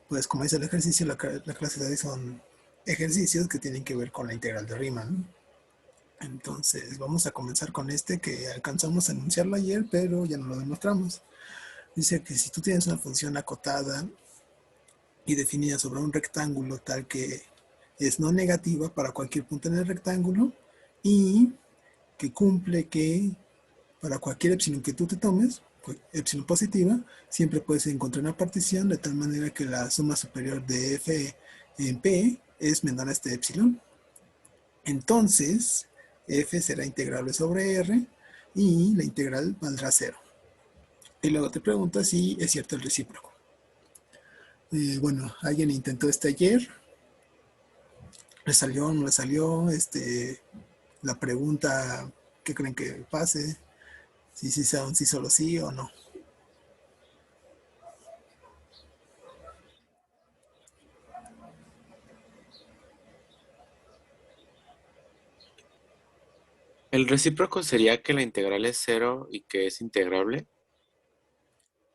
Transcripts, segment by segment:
pues como dice el ejercicio, la clase de hoy son ejercicios que tienen que ver con la integral de Riemann. Entonces vamos a comenzar con este que alcanzamos a enunciarlo ayer, pero ya no lo demostramos. Dice que si tú tienes una función acotada y definida sobre un rectángulo tal que es no negativa para cualquier punto en el rectángulo y que cumple que para cualquier epsilon que tú te tomes, epsilon positiva, siempre puedes encontrar una partición de tal manera que la suma superior de f en p es menor a este epsilon. Entonces, f será integrable sobre r y la integral valdrá 0. Y luego te pregunta si es cierto el recíproco. Bueno, alguien intentó este ayer, le salió, no le salió, la pregunta, ¿qué creen que pase? Si sí sea un sí solo sí o no. El recíproco sería que la integral es cero y que es integrable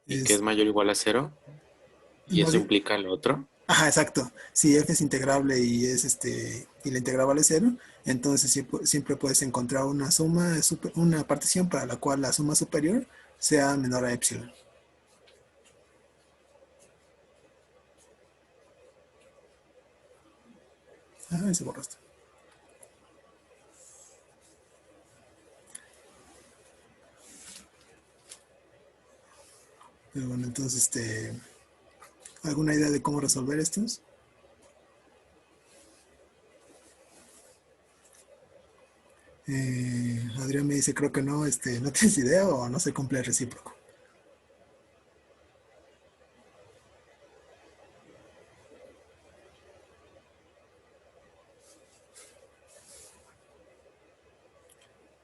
y que es Es mayor o igual a cero, y más eso bien, implica lo otro. ajá, exacto. Si f es integrable y es y la integral vale cero, entonces siempre puedes encontrar una suma, una partición para la cual la suma superior sea menor a epsilon. Ah, se borró esto. Pero bueno, entonces, ¿alguna idea de cómo resolver estos? Adrián me dice, creo que no, no tienes idea o no se cumple el recíproco.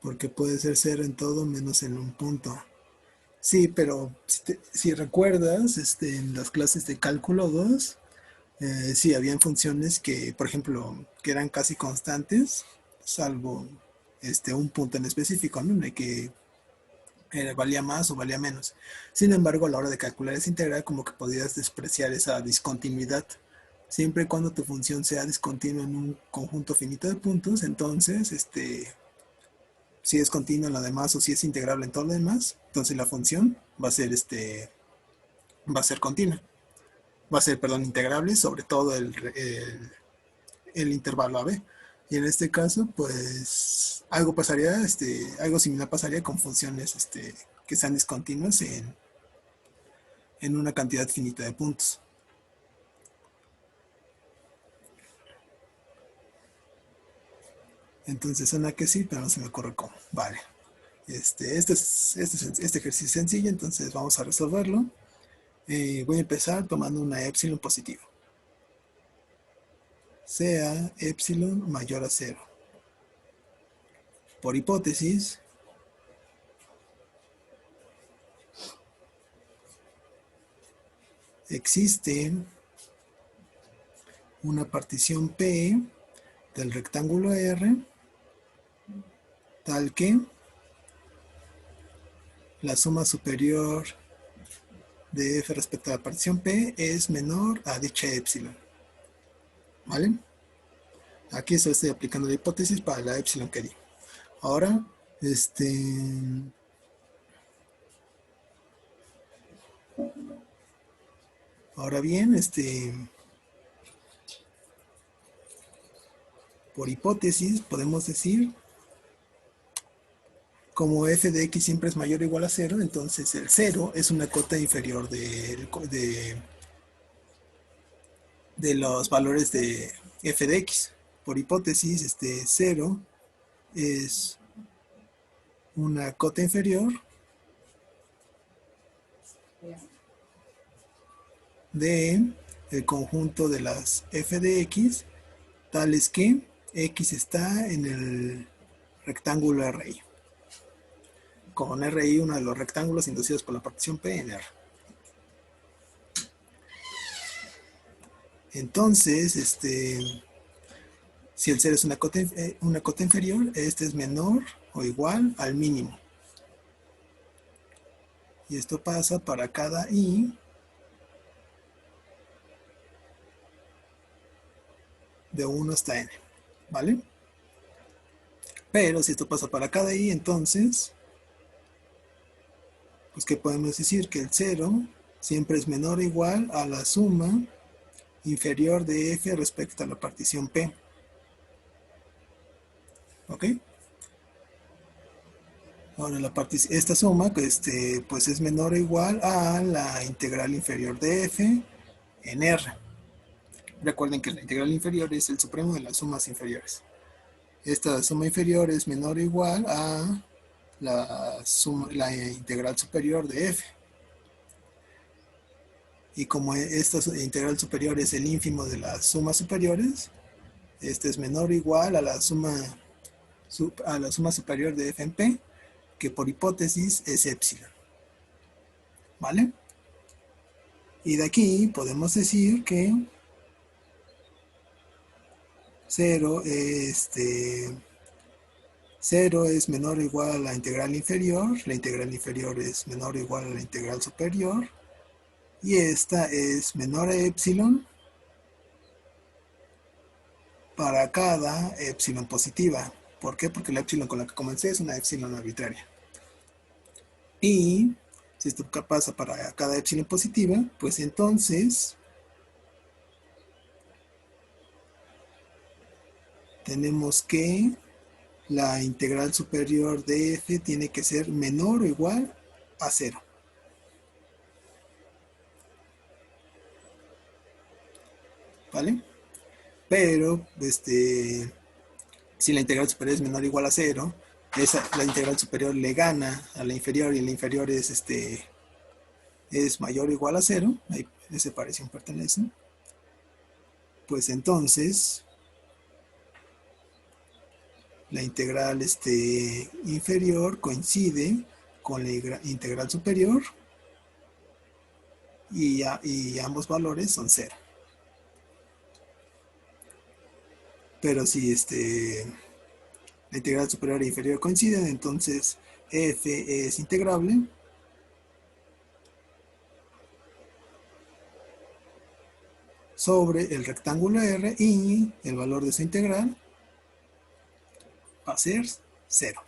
Porque puede ser cero en todo menos en un punto. Sí, pero si recuerdas, en las clases de cálculo 2, sí, habían funciones que, por ejemplo, que eran casi constantes, salvo un punto en específico, ¿no? En el que valía más o valía menos. Sin embargo, a la hora de calcular esa integral, como que podías despreciar esa discontinuidad. Siempre y cuando tu función sea discontinua en un conjunto finito de puntos, entonces, si es continua en lo demás o si es integrable en todo lo demás, entonces la función va a ser continua. Va a ser, perdón, integrable sobre todo el intervalo AB. Y en este caso, pues algo pasaría, algo similar pasaría con funciones que sean discontinuas en una cantidad finita de puntos. Entonces suena que sí, pero no se me ocurre cómo. Vale. Este ejercicio es sencillo, entonces vamos a resolverlo. Voy a empezar tomando una epsilon positiva. Sea epsilon mayor a 0. Por hipótesis, existe una partición P del rectángulo R tal que la suma superior de f respecto a la partición P es menor a dicha epsilon. ¿Vale? Aquí solo estoy aplicando la hipótesis para la epsilon que di. Ahora, ahora bien, por hipótesis podemos decir, como f de x siempre es mayor o igual a 0, entonces el 0 es una cota inferior de los valores de f de x. Por hipótesis, 0 es una cota inferior de el conjunto de las f de x, tales que x está en el rectángulo Ri. Con Ri, uno de los rectángulos inducidos por la partición P en R. Entonces, si el 0 es una cota inferior, este es menor o igual al mínimo. Y esto pasa para cada i de 1 hasta n, ¿vale? Pero si esto pasa para cada i, entonces, pues ¿qué podemos decir? Que el 0 siempre es menor o igual a la suma inferior de f respecto a la partición p. ¿Ok? Ahora esta suma pues es menor o igual a la integral inferior de f en r. Recuerden que la integral inferior es el supremo de las sumas inferiores. Esta suma inferior es menor o igual a la integral superior de f. Y como esta integral superior es el ínfimo de las sumas superiores, este es menor o igual a la suma superior de f en p, que por hipótesis es epsilon. ¿Vale? Y de aquí podemos decir que 0 es menor o igual a la integral inferior es menor o igual a la integral superior, y esta es menor a epsilon para cada epsilon positiva. ¿Por qué? Porque la epsilon con la que comencé es una epsilon arbitraria. Y si esto pasa para cada epsilon positiva, pues entonces tenemos que la integral superior de f tiene que ser menor o igual a 0. ¿Vale? Pero, si la integral superior es menor o igual a 0, la integral superior le gana a la inferior y la inferior es mayor o igual a 0, ahí ese parecido pertenece, pues entonces la integral inferior coincide con la integral superior y ambos valores son 0. Pero si la integral superior e inferior coinciden, entonces f es integrable sobre el rectángulo R, y el valor de esa integral va a ser 0.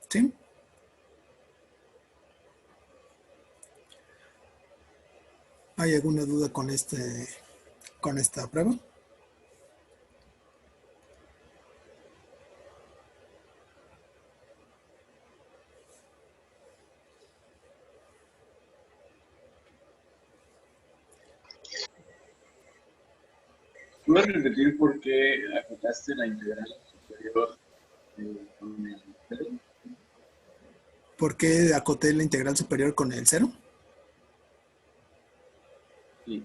¿Sí? ¿Hay alguna duda con esta prueba? ¿Puedes repetir por qué acotaste la integral superior con el 0? ¿Por qué acoté la integral superior con el 0? Sí.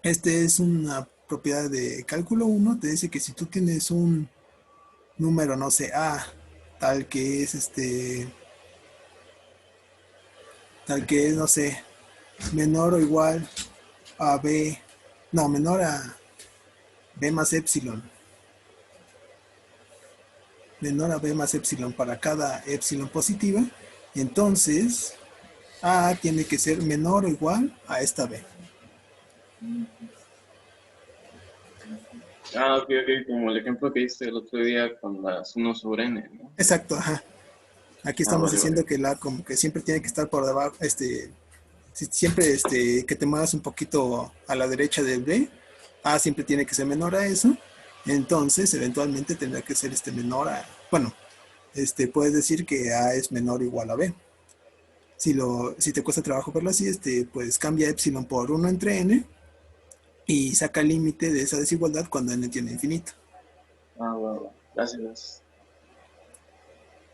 Es una propiedad de cálculo 1, te dice que si tú tienes un número, no sé, A, tal que es, no sé, menor o igual a B, no, menor a B más epsilon, menor a B más epsilon para cada epsilon positiva, entonces A tiene que ser menor o igual a esta B. Ah, ok, como el ejemplo que diste el otro día con las 1 sobre n, ¿no? Exacto, ajá. Aquí Ah, estamos vale, diciendo vale. que la como que siempre tiene que estar por debajo, siempre que te muevas un poquito a la derecha de B, A siempre tiene que ser menor a eso, entonces eventualmente tendrá que ser menor a, bueno, puedes decir que A es menor o igual a B. Si te cuesta trabajo verlo así, pues cambia epsilon por 1 entre n y saca el límite de esa desigualdad cuando n tiene infinito. Ah, bueno, gracias.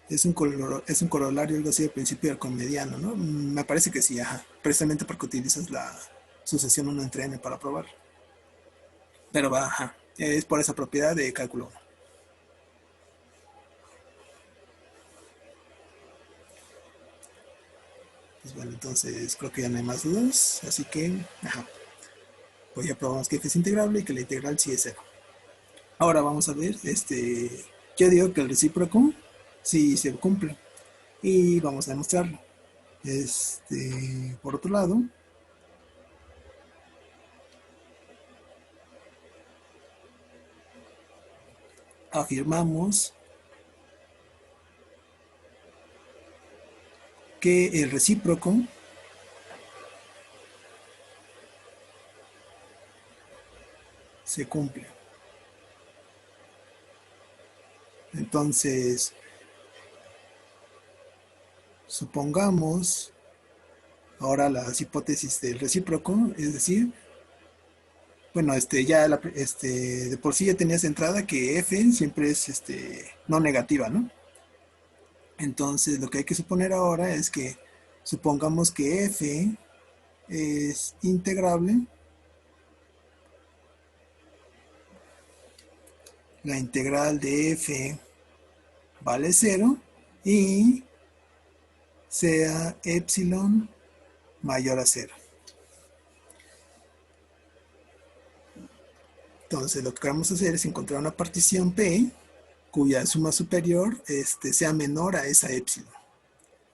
Es un corolario, algo así, al principio del comediano, ¿no? Me parece que sí, ajá. Precisamente porque utilizas la sucesión 1 entre n para probar. Pero va, ajá. Es por esa propiedad de cálculo 1. Pues bueno, entonces creo que ya no hay más dudas. Así que, ajá. Pues ya probamos que f es integrable y que la integral sí es 0. Ahora vamos a ver, Yo digo que el recíproco sí se cumple y vamos a demostrarlo. Por otro lado, afirmamos que el recíproco se cumple. Entonces, supongamos ahora las hipótesis del recíproco, es decir, bueno, de por sí ya tenías de entrada que f siempre es no negativa, ¿no? Entonces, lo que hay que suponer ahora es que supongamos que f es integrable, la integral de f vale 0 y sea epsilon mayor a 0. Entonces, lo que vamos a hacer es encontrar una partición P cuya suma superior sea menor a esa epsilon.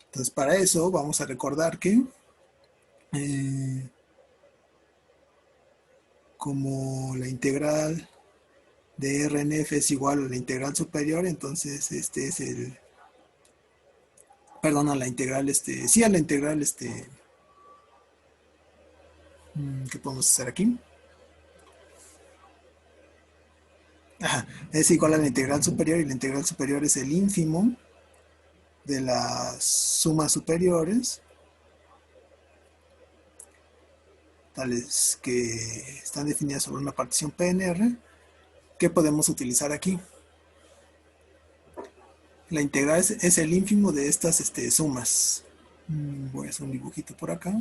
Entonces, para eso vamos a recordar que como la integral de Rnf es igual a la integral superior, entonces este es perdón, a la integral, sí, a la integral, ¿qué podemos hacer aquí? Ajá, es igual a la integral superior y la integral superior es el ínfimo de las sumas superiores, tales que están definidas sobre una partición PNR, que podemos utilizar aquí. La integral es el ínfimo de estas sumas. Voy a hacer un dibujito por acá.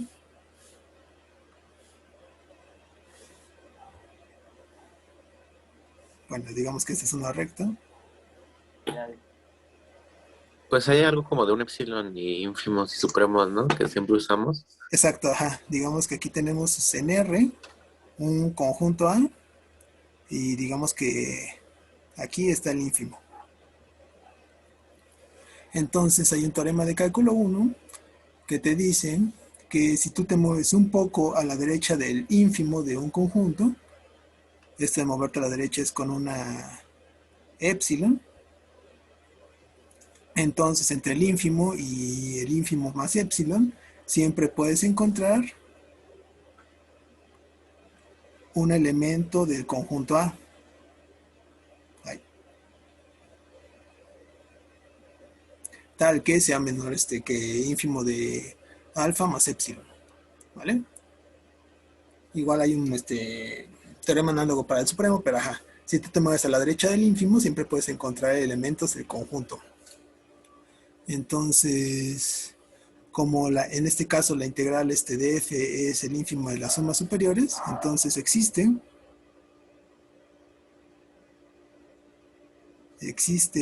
Bueno, digamos que esta es una recta. Pues hay algo como de un epsilon y ínfimos y supremos, ¿no? Que siempre usamos. Exacto, ajá. Digamos que aquí tenemos en R un conjunto A y digamos que aquí está el ínfimo. Entonces hay un teorema de cálculo 1 que te dice que si tú te mueves un poco a la derecha del ínfimo de un conjunto, de moverte a la derecha es con una epsilon, entonces entre el ínfimo y el ínfimo más epsilon siempre puedes encontrar un elemento del conjunto A. Ahí. Tal que sea menor que ínfimo de alfa más epsilon, ¿vale? Igual hay un teorema análogo para el supremo, pero ajá, si tú te mueves a la derecha del ínfimo, siempre puedes encontrar elementos del conjunto. Entonces, como en este caso la integral de f es el ínfimo de las sumas superiores, entonces existe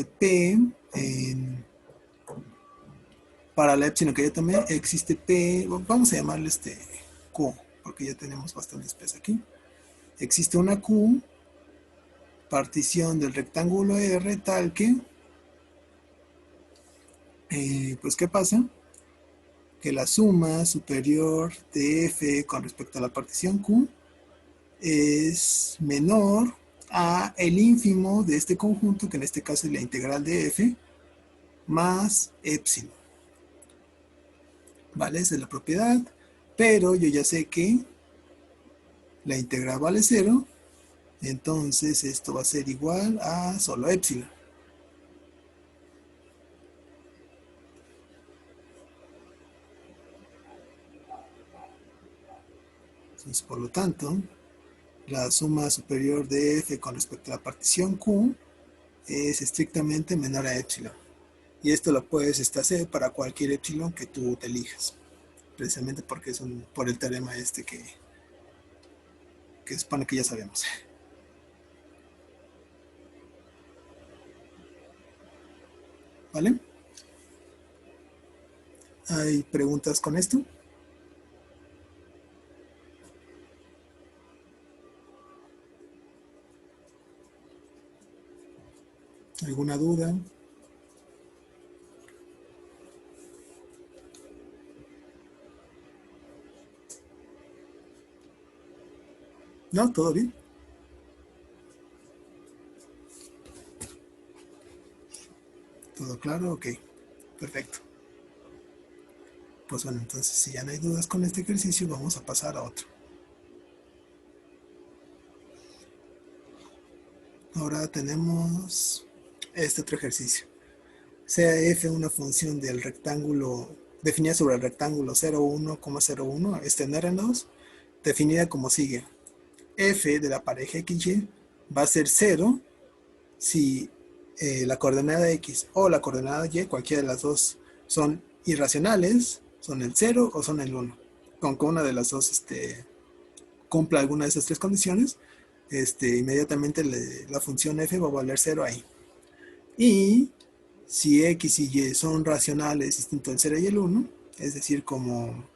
P para la epsilon que yo tomé, existe P, vamos a llamarle Q, porque ya tenemos bastante peso aquí. Existe una Q, partición del rectángulo R, tal que, pues, ¿qué pasa? Que la suma superior de F con respecto a la partición Q es menor a el ínfimo de este conjunto, que en este caso es la integral de F, más epsilon. ¿Vale? Esa es la propiedad, pero yo ya sé que la integral vale 0, entonces esto va a ser igual a solo epsilon. Entonces, por lo tanto, la suma superior de F con respecto a la partición Q es estrictamente menor a epsilon. Y esto lo puedes hacer para cualquier epsilon que tú te elijas. Precisamente porque es por el teorema que supone que ya sabemos. ¿Vale? ¿Hay preguntas con esto? ¿Alguna duda? ¿No? ¿Todo bien? ¿Todo claro? Ok, perfecto. Pues bueno, entonces si ya no hay dudas con este ejercicio, vamos a pasar a otro. Ahora tenemos este otro ejercicio. Sea f una función del rectángulo definida sobre el rectángulo 0,1,01, en R2, definida como sigue. F de la pareja XY va a ser 0 si la coordenada X o la coordenada Y, cualquiera de las dos, son irracionales, son el 0 o son el 1. Con que una de las dos cumpla alguna de esas tres condiciones, inmediatamente la función f va a valer 0 ahí. Y si x y y son racionales distinto del 0 y el 1, es decir, como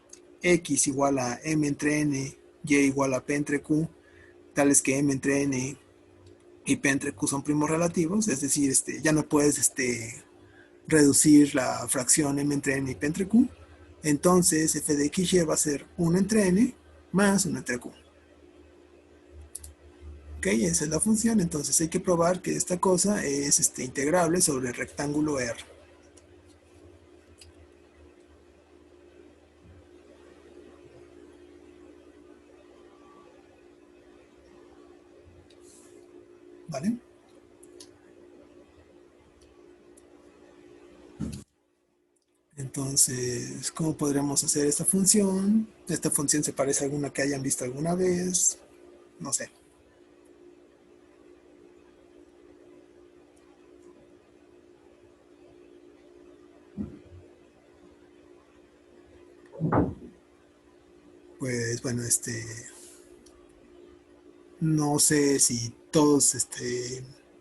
x igual a m entre n, y igual a p entre q, tales que m entre n y p entre q son primos relativos, es decir, ya no puedes reducir la fracción m entre n y p entre q, entonces f de x y va a ser 1 entre n más 1 entre q. Ok, esa es la función, entonces hay que probar que esta cosa es integrable sobre el rectángulo R. ¿Vale? Entonces, ¿cómo podremos hacer esta función? Esta función se parece a alguna que hayan visto alguna vez. No sé. Pues bueno, no sé si todos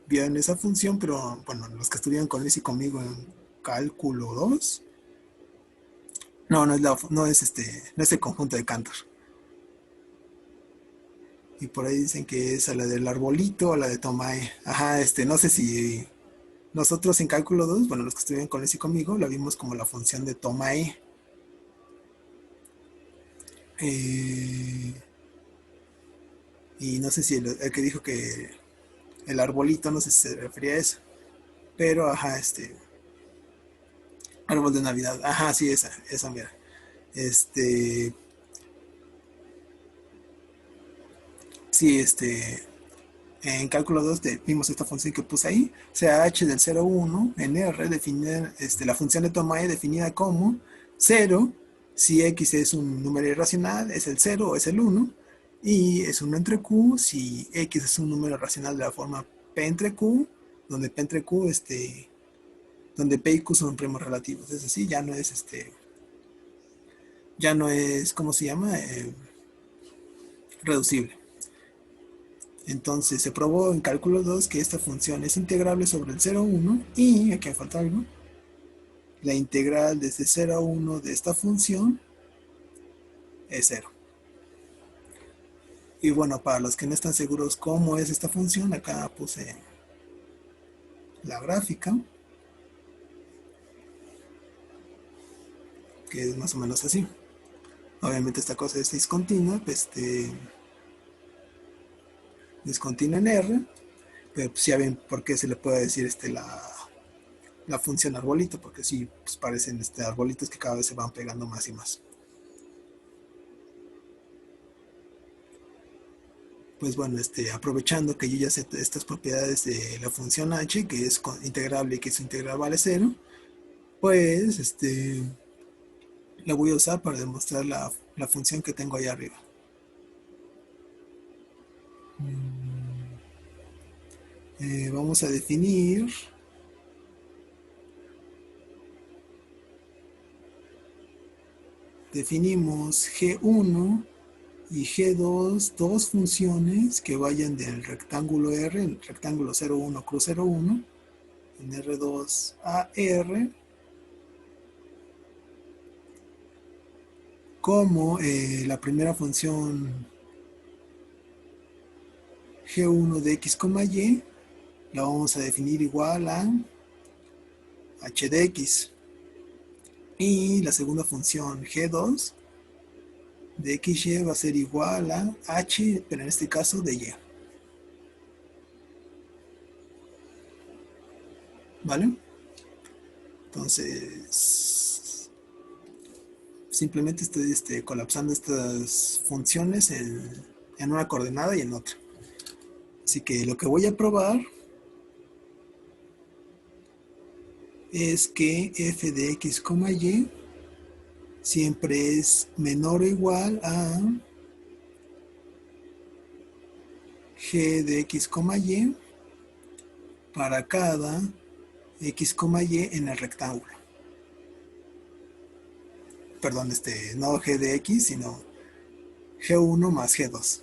vieron esa función, pero bueno, los que estuvieron con Luis y conmigo en cálculo 2, no es el conjunto de Cantor. Y por ahí dicen que es a la del arbolito o a la de Tomae. Ajá, no sé si nosotros en cálculo 2, bueno, los que estuvieron con Luis y conmigo, la vimos como la función de Tomae. Y no sé si el que dijo que el arbolito, no sé si se refería a eso. Pero, ajá, árbol de Navidad. Ajá, sí, esa mira. Este, sí, en cálculo 2 vimos esta función que puse ahí, sea h del 0,1 en R, definir, la función de toma e definida como 0, si x es un número irracional, es el 0 o es el 1, y es 1 entre q, si x es un número racional de la forma p entre q, donde p entre q, donde p y q son primos relativos, es decir, ya no es, ¿cómo se llama? Reducible. Entonces se probó en cálculo 2 que esta función es integrable sobre el 0,1 y, aquí me falta algo, la integral desde 0 a 1 de esta función es 0. Y bueno, para los que no están seguros cómo es esta función, acá puse la gráfica, que es más o menos así. Obviamente esta cosa es discontinua, discontinua en R, pero pues ya ven por qué se le puede decir la función arbolito, porque sí, pues parecen arbolitos que cada vez se van pegando más y más. Pues bueno, aprovechando que yo ya sé estas propiedades de la función h, que es integrable y que su integral vale 0, pues la voy a usar para demostrar la función que tengo ahí arriba. Vamos a definimos G1 y G2, dos funciones que vayan del rectángulo R, el rectángulo 0,1 cruz 0,1, en R2 a R, como la primera función G1 de x, y la vamos a definir igual a h de x. Y la segunda función g2 de xy va a ser igual a h, pero en este caso de y. ¿Vale? Entonces, simplemente estoy colapsando estas funciones en una coordenada y en otra. Así que lo que voy a probar es que f de x, y siempre es menor o igual a g de x, y para cada x, y en el rectángulo. Perdón, no g de x, sino g1 más g2.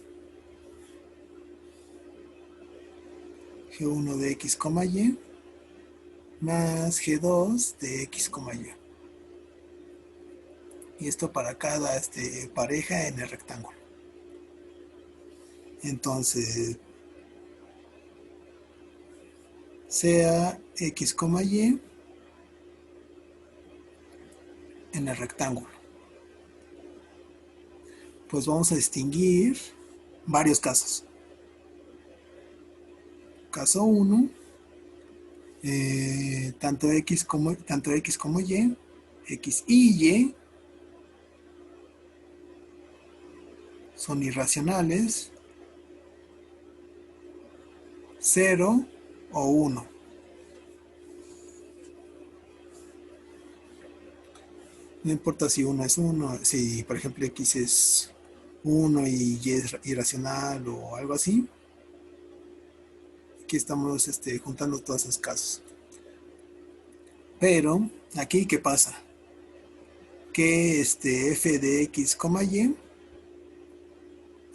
g1 de x, y más g2 de x, y. Y esto para cada pareja en el rectángulo. Entonces, sea x, y en el rectángulo. Pues vamos a distinguir varios casos. Caso 1, tanto x como y, x y y son irracionales, 0 o 1. No importa si 1 es 1, si por ejemplo x es 1 y y es irracional o algo así. Aquí estamos juntando todos esos casos. Pero, aquí, ¿qué pasa? Que f de x, y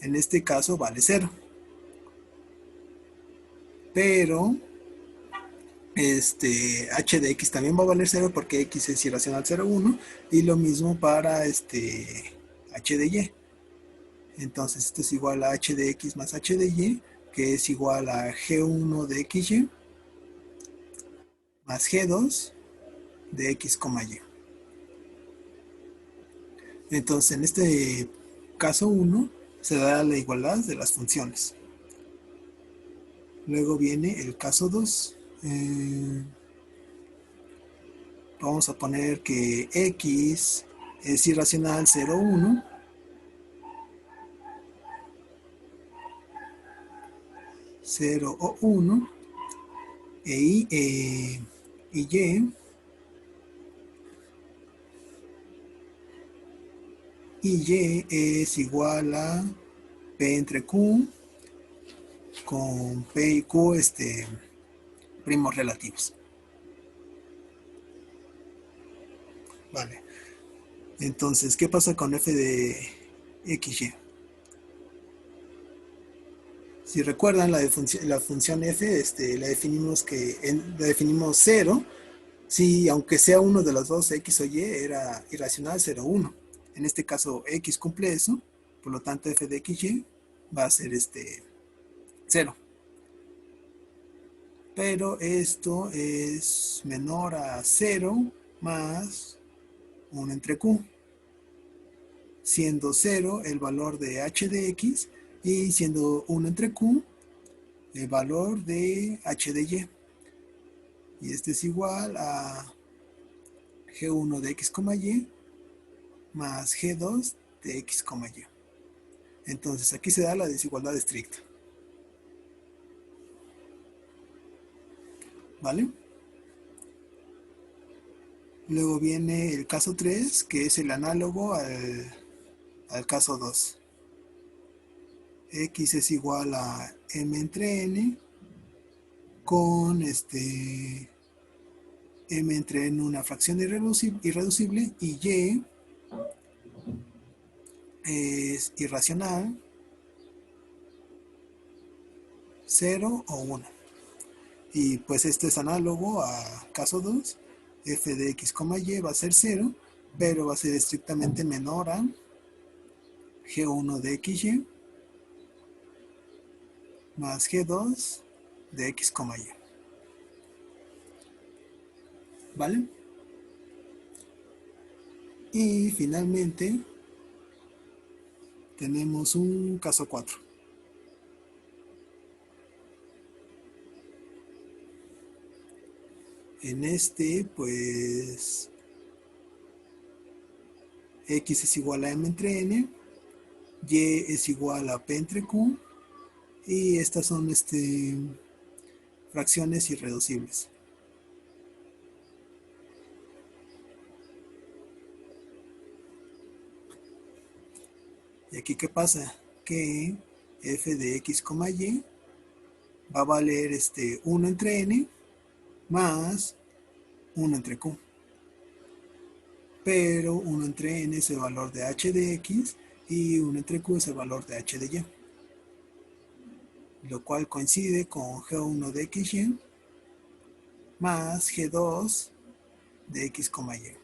en este caso vale 0. Pero h de x también va a valer 0 porque x es irracional 0, 1. Y lo mismo para h de y. Entonces esto es igual a h de x más h de y, que es igual a g1 de xy más g2 de x, y. Entonces en este caso 1 se da la igualdad de las funciones. Luego viene el caso 2. Vamos a poner que x es irracional 0, 1. 0 o 1. Y es igual a P entre Q con P y Q primos relativos. Vale. Entonces, ¿qué pasa con f de xy? Si recuerdan, la función f la definimos la definimos 0 si aunque sea uno de los dos, x o y, era irracional 0, 1. En este caso, x cumple eso, por lo tanto f de xy va a ser 0. Pero esto es menor a 0 más 1 entre q, siendo 0 el valor de h de x y siendo 1 entre q el valor de h de y. Y este es igual a g1 de x, y más g2 de x, y. Entonces aquí se da la desigualdad estricta. ¿Vale? Luego viene el caso 3, que es el análogo al caso 2. X es igual a m entre n con m entre n una fracción irreducible y y es irracional 0 o 1. Y pues esto es análogo a caso 2. F de x, y va a ser 0, pero va a ser estrictamente menor a g1 de xy más g2 de x, y. ¿vale? Y finalmente tenemos un caso 4. En este, pues, x es igual a m entre n, y es igual a p entre q, y estas son fracciones irreducibles. Y aquí, ¿qué pasa? Que f de x, y va a valer 1 entre n más 1 entre q. Pero 1 entre n es el valor de h de x y 1 entre q es el valor de h de y. Lo cual coincide con g1 de xy más g2 de x, y.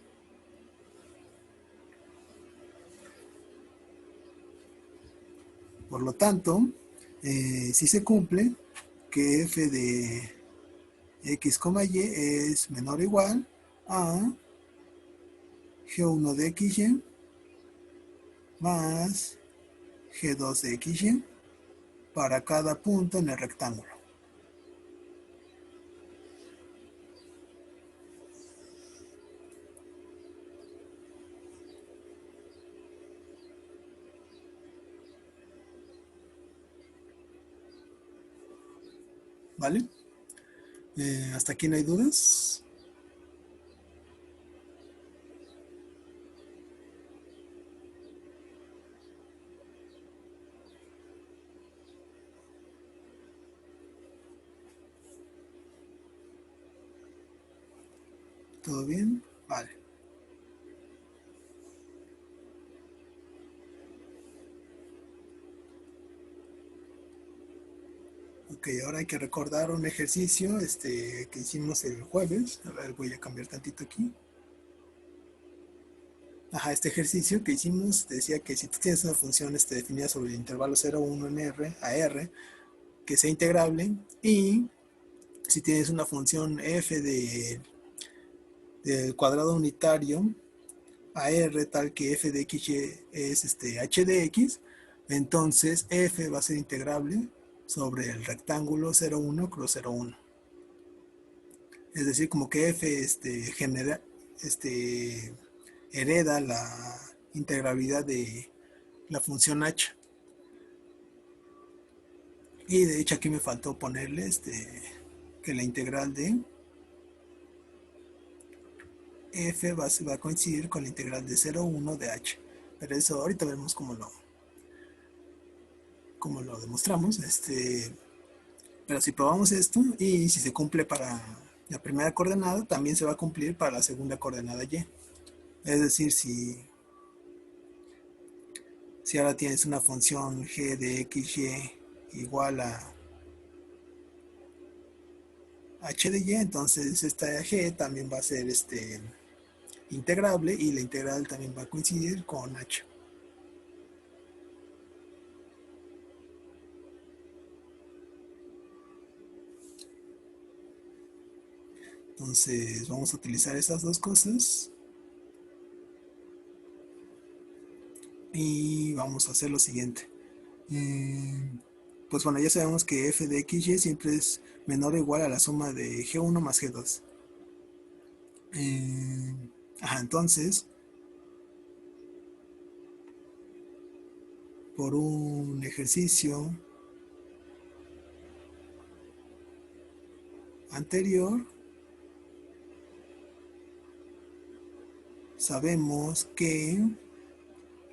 Por lo tanto, si se cumple que f de x, y es menor o igual a g1 de xy más g2 de xy para cada punto en el rectángulo. ¿Vale? ¿Hasta aquí no hay dudas? ¿Todo bien? Vale. Ok, ahora hay que recordar un ejercicio que hicimos el jueves. A ver, voy a cambiar tantito aquí. Ajá, este ejercicio que hicimos decía que si tú tienes una función definida sobre el intervalo 0, 1 en R a R, que sea integrable, y si tienes una función f del cuadrado unitario a R tal que f de x es h de x, entonces f va a ser integrable sobre el rectángulo 0, 1 cruz 0, 1. Es decir, como que f genera, hereda la integrabilidad de la función h. Y de hecho aquí me faltó ponerle que la integral de f va a coincidir con la integral de 0, 1 de h. Pero eso ahorita vemos cómo lo demostramos. Pero si probamos esto y si se cumple para la primera coordenada, también se va a cumplir para la segunda coordenada y. Es decir, si ahora tienes una función g de xy igual a h de y, entonces esta g también va a ser integrable y la integral también va a coincidir con h. Entonces vamos a utilizar esas dos cosas y vamos a hacer lo siguiente. Pues bueno, ya sabemos que f de xy siempre es menor o igual a la suma de g1 más g2. Entonces, por un ejercicio anterior, sabemos que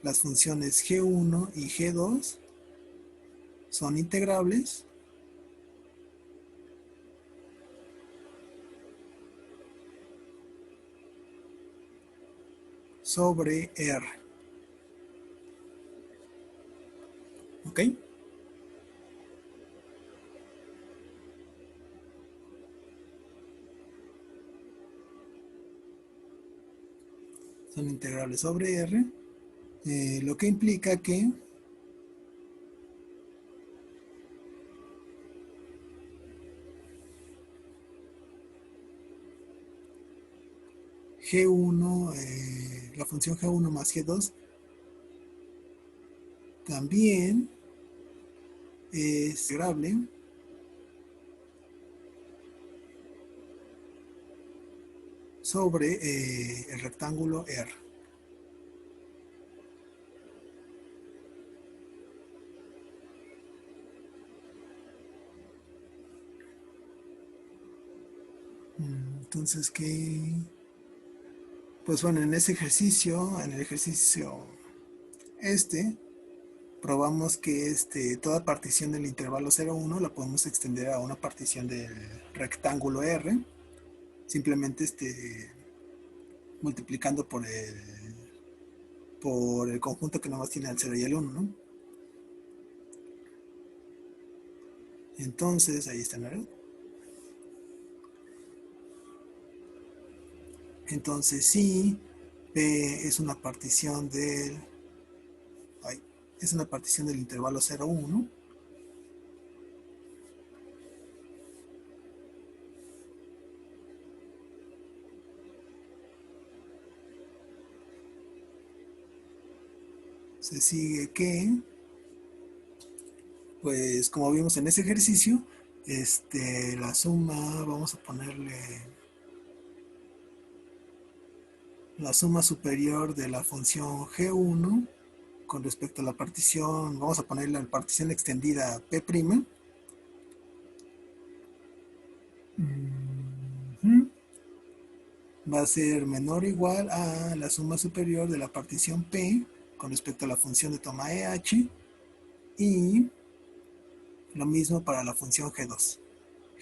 las funciones g1 y g2 son integrables sobre R. ¿Ok? Son integrables sobre R, lo que implica que G1, la función G1 más G2 también es integrable sobre el rectángulo R. Entonces, ¿qué? Pues bueno, en ese ejercicio, en el ejercicio probamos que toda partición del intervalo 0,1 la podemos extender a una partición del rectángulo R, simplemente multiplicando por el conjunto que nomás tiene el 0 y el 1, ¿no? Entonces, ahí está, ¿no? Entonces, sí, P es una partición del intervalo 0,1. Se sigue que, pues como vimos en ese ejercicio, la suma, vamos a ponerle la suma superior de la función G1 con respecto a la partición, vamos a ponerle la partición extendida P', va a ser menor o igual a la suma superior de la partición P con respecto a la función de toma EH, y lo mismo para la función G2.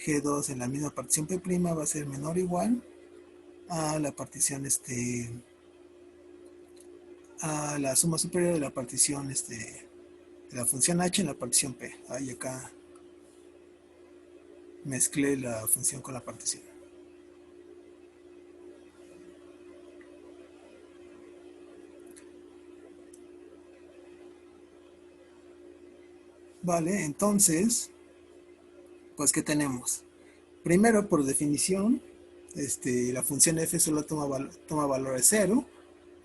G2 en la misma partición P' va a ser menor o igual a la partición a la suma superior de la partición de la función H en la partición P. Ahí acá mezclé la función con la partición. Vale, entonces, pues ¿qué tenemos? Primero, por definición, la función f solo toma valores 0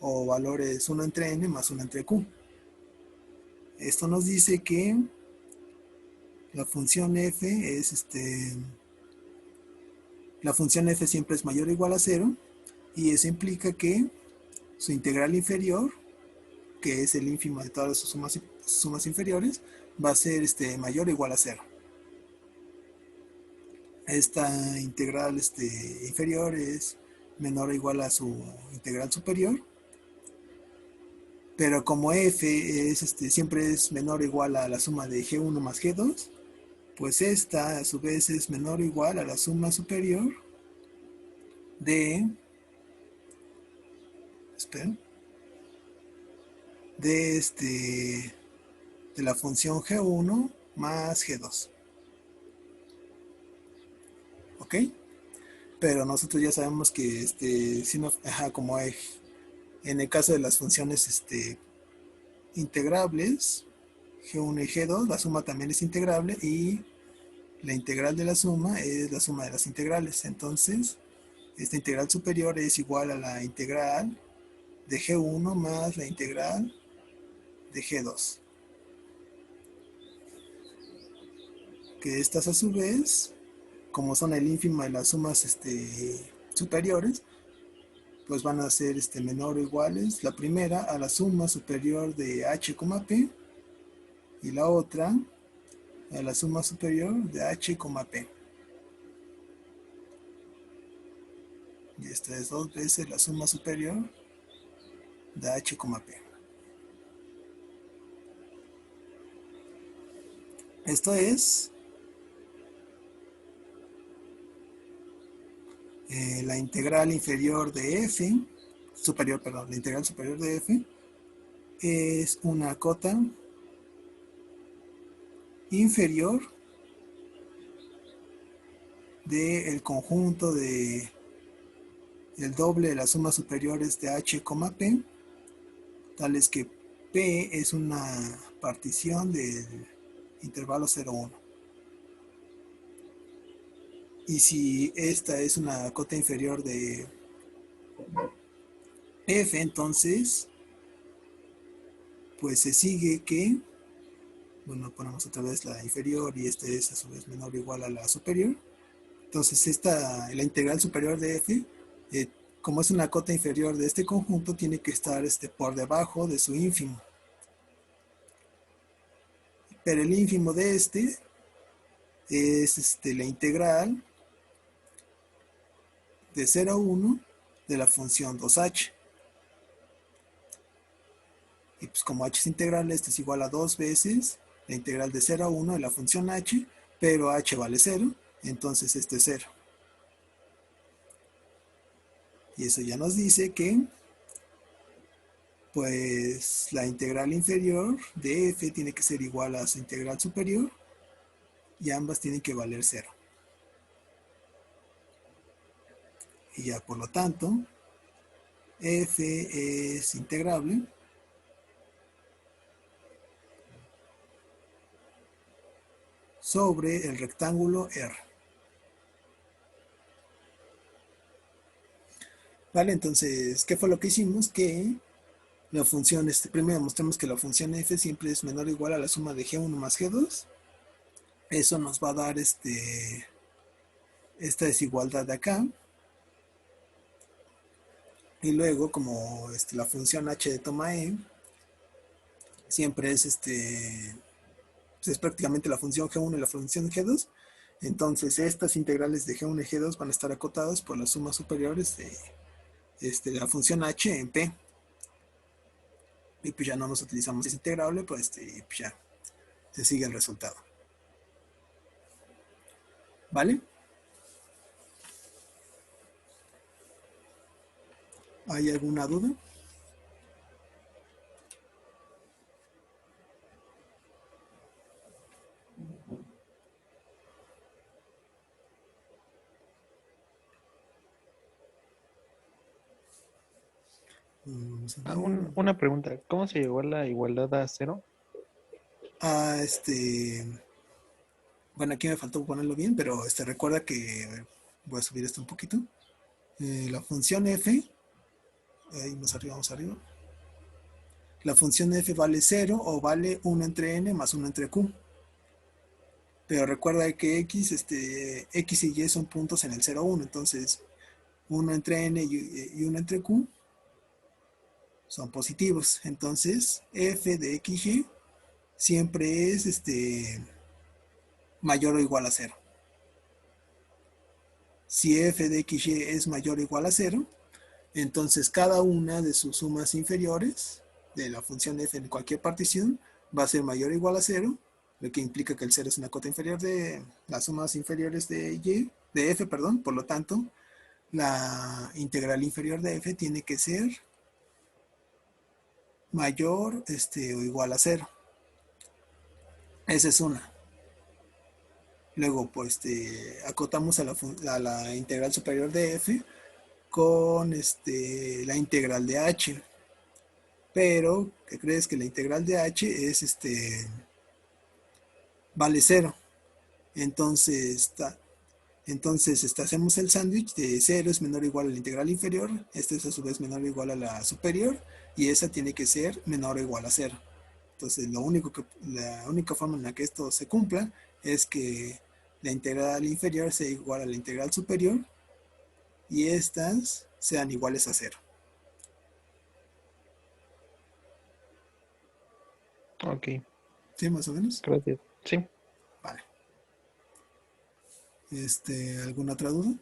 o valores 1 entre n más 1 entre q. Esto nos dice que la función f es la función f siempre es mayor o igual a 0, y eso implica que su integral inferior, que es el ínfimo de todas sus sumas inferiores, va a ser mayor o igual a 0. Esta integral inferior es menor o igual a su integral superior, pero como f es, siempre es menor o igual a la suma de g1 más g2, pues esta a su vez es menor o igual a la suma superior de de la función g1 más g2. ¿Ok? Pero nosotros ya sabemos que si no, como en el caso de las funciones integrables, G1 y G2, la suma también es integrable, y la integral de la suma es la suma de las integrales. Entonces, esta integral superior es igual a la integral de G1 más la integral de G2. Que estas a su vez, como son el ínfimo de las sumas superiores, pues van a ser menor o iguales, la primera a la suma superior de h, p, y la otra a la suma superior de h, p. Y esta es 2 veces la suma superior de h, p. Esto es la integral inferior de f, la integral superior de f es una cota inferior del conjunto de el doble de las sumas superiores de h, p, tales que p es una partición del intervalo 0,1. Y si esta es una cota inferior de f entonces, pues se sigue que, bueno, ponemos otra vez la inferior y este es a su vez menor o igual a la superior. Entonces la integral superior de f, como es una cota inferior de este conjunto, tiene que estar por debajo de su ínfimo. Pero el ínfimo de este es la integral de 0 a 1 de la función 2h. Y pues como h es integral, esto es igual a 2 veces la integral de 0 a 1 de la función h, pero h vale 0, entonces esto es 0. Y eso ya nos dice que pues la integral inferior de f tiene que ser igual a su integral superior y ambas tienen que valer 0. Y ya por lo tanto, f es integrable sobre el rectángulo R. ¿Vale? Entonces, ¿qué fue lo que hicimos? Que la función, primero mostramos que la función f siempre es menor o igual a la suma de g1 más g2. Eso nos va a dar esta desigualdad de acá. Y luego, como la función h de toma e siempre es pues es prácticamente la función g1 y la función g2, entonces estas integrales de g1 y g2 van a estar acotadas por las sumas superiores de la función h en p. Y pues ya no nos utilizamos ese integrable, pues, pues ya se sigue el resultado. ¿Vale? ¿Hay alguna duda? Vamos a ver. Una pregunta, ¿cómo se llegó a la igualdad a cero? Ah, bueno, aquí me faltó ponerlo bien, pero recuerda que, a ver, voy a subir esto un poquito. La función f, ahí más arriba, vamos arriba. La función f vale 0 o vale 1 entre n más 1 entre q. Pero recuerda que x y y son puntos en el 0, 1. Entonces, 1 entre n y 1 entre q son positivos. Entonces, f de xy siempre es mayor o igual a 0. Si f de xy es mayor o igual a 0, entonces cada una de sus sumas inferiores de la función f en cualquier partición va a ser mayor o igual a 0, lo que implica que el 0 es una cota inferior de las sumas inferiores de f, perdón. Por lo tanto, la integral inferior de f tiene que ser mayor o igual a 0. Esa es una. Luego, pues acotamos a la integral superior de f con la integral de h. Pero, ¿qué crees? Que la integral de h es vale 0. Entonces, hacemos el sándwich de 0 es menor o igual a la integral inferior, esta es a su vez menor o igual a la superior, y esa tiene que ser menor o igual a 0. Entonces, la única forma en la que esto se cumpla es que la integral inferior sea igual a la integral superior y estas sean iguales a 0. Ok, ¿Sí, más o menos? gracias. Sí. Vale. ¿Alguna otra duda?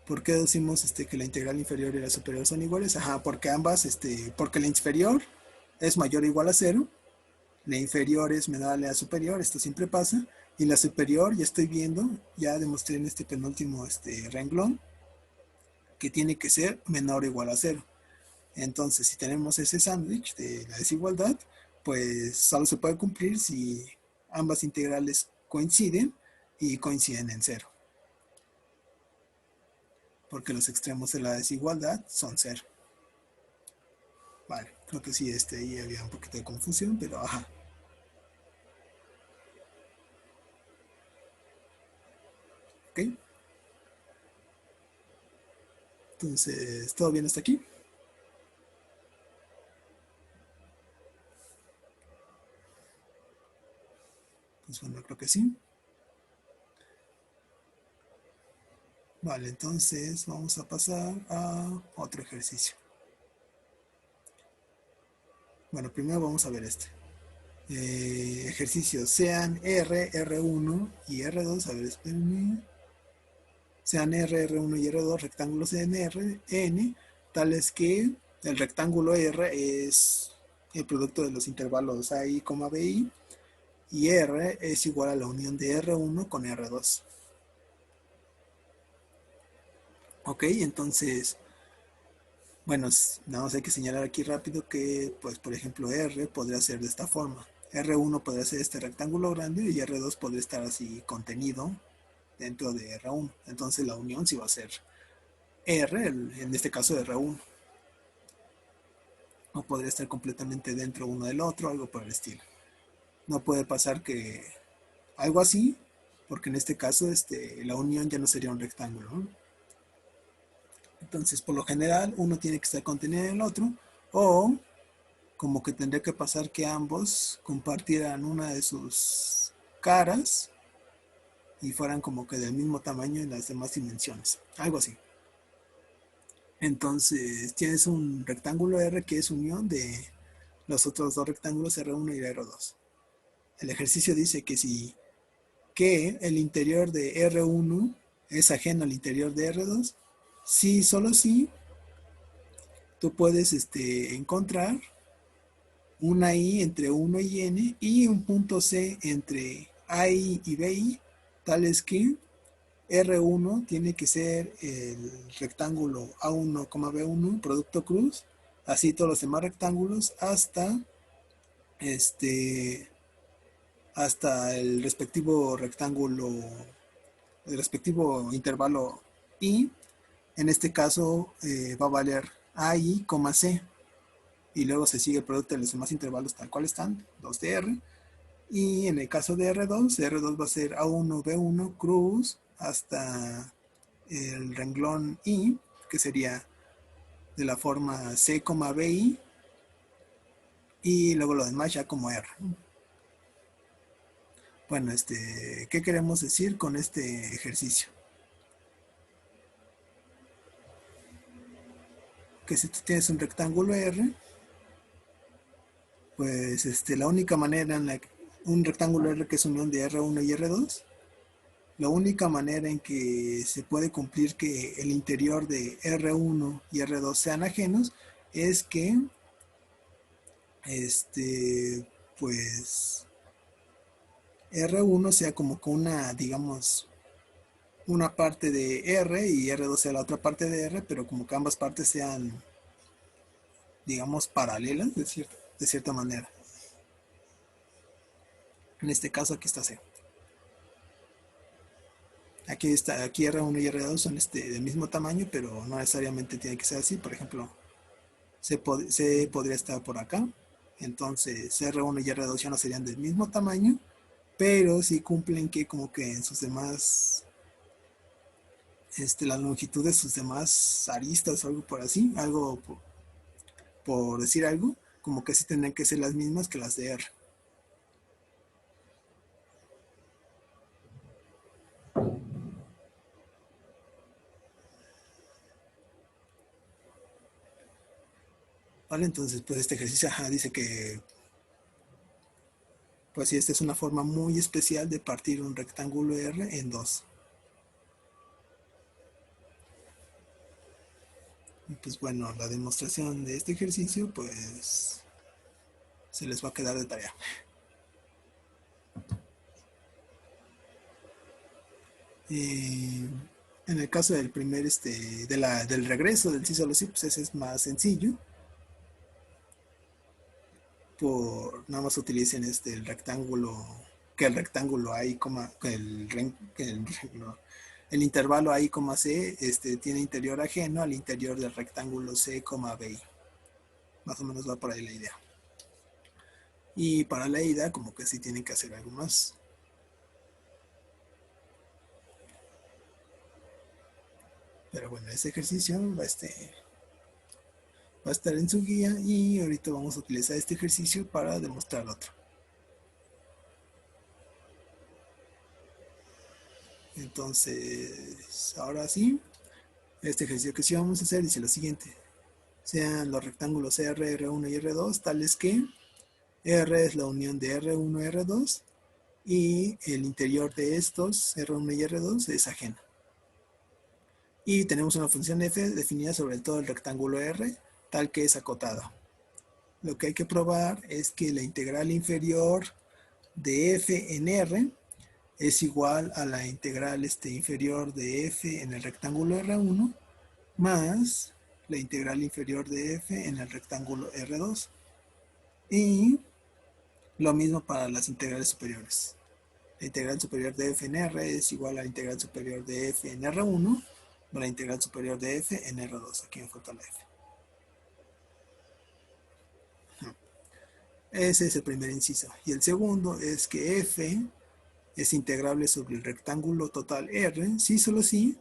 ¿Por qué decimos que la integral inferior y la superior son iguales? Ajá, porque ambas, porque la inferior es mayor o igual a 0, la inferior es menor a la superior, esto siempre pasa, y la superior, ya estoy viendo, ya demostré en este penúltimo renglón, que tiene que ser menor o igual a 0. Entonces, si tenemos ese sándwich de la desigualdad, pues solo se puede cumplir si ambas integrales coinciden y coinciden en 0. Porque los extremos de la desigualdad son 0. Vale, creo que sí, ahí había un poquito de confusión, pero ajá. ¿Ok? Entonces, ¿todo bien hasta aquí? Pues bueno, creo que sí. Vale, entonces vamos a pasar a otro ejercicio. Bueno, primero vamos a ver este. Ejercicios sean R, R1 y R2. A ver, espérenme. Sean R, R1 y R2 rectángulos N, tales que el rectángulo R es el producto de los intervalos AI, BI, y R es igual a la unión de R1 con R2. Ok, entonces, bueno, nada más hay que señalar aquí rápido que, pues, por ejemplo, R podría ser de esta forma. R1 podría ser este rectángulo grande y R2 podría estar así contenido dentro de R1. Entonces la unión sí va a ser R, en este caso R1. No podría estar completamente dentro uno del otro, algo por el estilo. No puede pasar que algo así, porque en este caso la unión ya no sería un rectángulo, ¿no? Entonces, por lo general, uno tiene que estar contenido en el otro, o como que tendría que pasar que ambos compartieran una de sus caras y fueran como que del mismo tamaño en las demás dimensiones, algo así. Entonces, tienes un rectángulo R que es unión de los otros dos rectángulos R1 y R2. El ejercicio dice que el interior de R1 es ajeno al interior de R2, si solo si tú puedes encontrar una I entre 1 y N y un punto C entre AI y BI, tales que R1 tiene que ser el rectángulo A1, B1, producto cruz, así todos los demás rectángulos hasta el respectivo rectángulo, el respectivo intervalo I. En este caso va a valer AI, C, y luego se sigue el producto de los demás intervalos tal cual están, 2 de R. Y en el caso de R2 va a ser A1, B1, cruz, hasta el renglón I, que sería de la forma C, BI, y luego lo demás ya como R. Bueno, ¿qué queremos decir con este ejercicio? Que si tú tienes un rectángulo R, pues la única manera en la que un rectángulo R que es unión de R1 y R2, la única manera en que se puede cumplir que el interior de R1 y R2 sean ajenos es que pues R1 sea como que una, digamos, una parte de R y R2 sea la otra parte de R, pero como que ambas partes sean, digamos, paralelas de cierta manera. En este caso aquí está C. Aquí R1 y R2 son del mismo tamaño, pero no necesariamente tiene que ser así. Por ejemplo, C podría estar por acá. Entonces R1 y R2 ya no serían del mismo tamaño, pero sí cumplen que como que en sus demás, la longitud de sus demás aristas o algo por así, algo por decir algo, como que sí tendrían que ser las mismas que las de R. Vale, entonces pues este ejercicio dice que pues sí, esta es una forma muy especial de partir un rectángulo R en dos. Y pues bueno, la demostración de este ejercicio pues se les va a quedar de tarea. En el caso del primer, del regreso del sí solo sí, pues ese es más sencillo. Nada más utilicen el rectángulo, que el rectángulo ahí, el intervalo ahí, C, tiene interior ajeno al interior del rectángulo C, BI. Más o menos va por ahí la idea. Y para la ida, como que sí tienen que hacer algo más. Pero bueno, ese ejercicio va a estar en su guía y ahorita vamos a utilizar este ejercicio para demostrar otro. Entonces, ahora sí, este ejercicio que sí vamos a hacer dice lo siguiente. Sean los rectángulos R, R1 y R2 tales que R es la unión de R1 y R2 y el interior de estos, R1 y R2, es ajeno. Y tenemos una función f definida sobre todo el rectángulo R, tal que es acotada. Lo que hay que probar es que la integral inferior de f en R es igual a la integral inferior de f en el rectángulo R1 más la integral inferior de f en el rectángulo R2. Y lo mismo para las integrales superiores. La integral superior de f en R es igual a la integral superior de f en R1 o la integral superior de f en R2. Aquí me falta la f. Ese es el primer inciso. Y el segundo es que f es integrable sobre el rectángulo total R, si solo si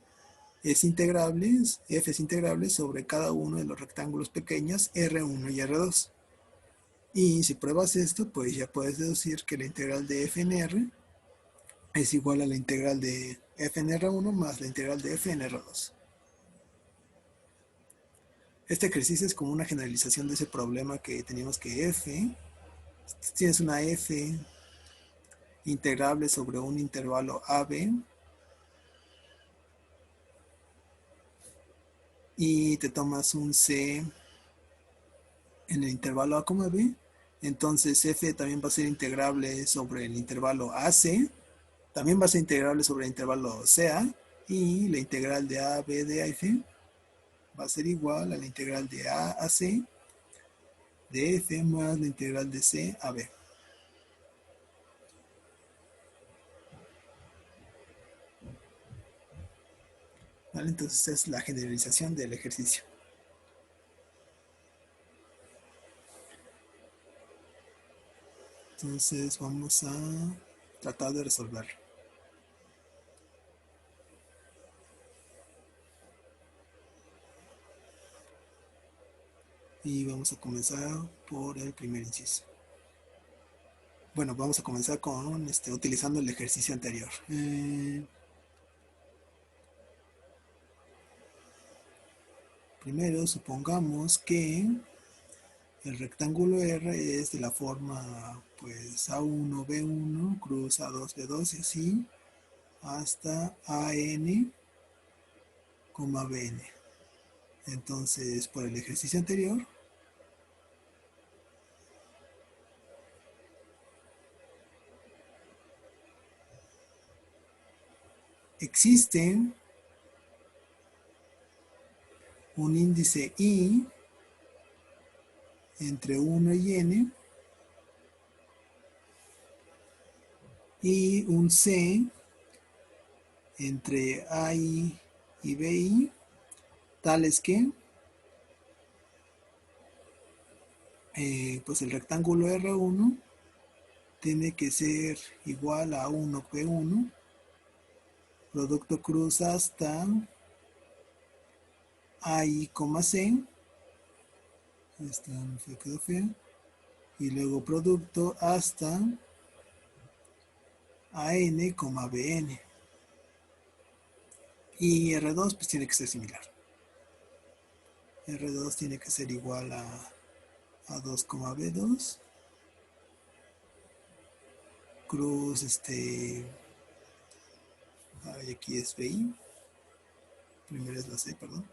es integrable, f es integrable sobre cada uno de los rectángulos pequeños R1 y R2. Y si pruebas esto, pues ya puedes deducir que la integral de f en R es igual a la integral de f en R1 más la integral de f en R2. Este ejercicio es como una generalización de ese problema que teníamos que f, tienes una f integrable sobre un intervalo AB y te tomas un c en el intervalo A, B, entonces f también va a ser integrable sobre el intervalo AC, también va a ser integrable sobre el intervalo CA y la integral de A, B de F va a ser igual a la integral de A a C de F más la integral de C a B. ¿Vale? Entonces es la generalización del ejercicio. Entonces vamos a tratar de resolverlo. Y vamos a comenzar por el primer inciso. Bueno, vamos a comenzar con utilizando el ejercicio anterior. Primero, supongamos que el rectángulo R es de la forma pues A1, B1, cruz A2, B2 y así hasta AN, BN. Entonces, por el ejercicio anterior, existe un índice I entre 1 y N y un C entre AI y BI, tales que pues el rectángulo R1 tiene que ser igual a 1P1, producto cruz hasta AI, C, esta me quedó fea, y luego producto hasta AN, BN. Y R2 pues tiene que ser similar. R2 tiene que ser igual a 2, B2. Cruz, aquí es BI. Primero es la C, perdón.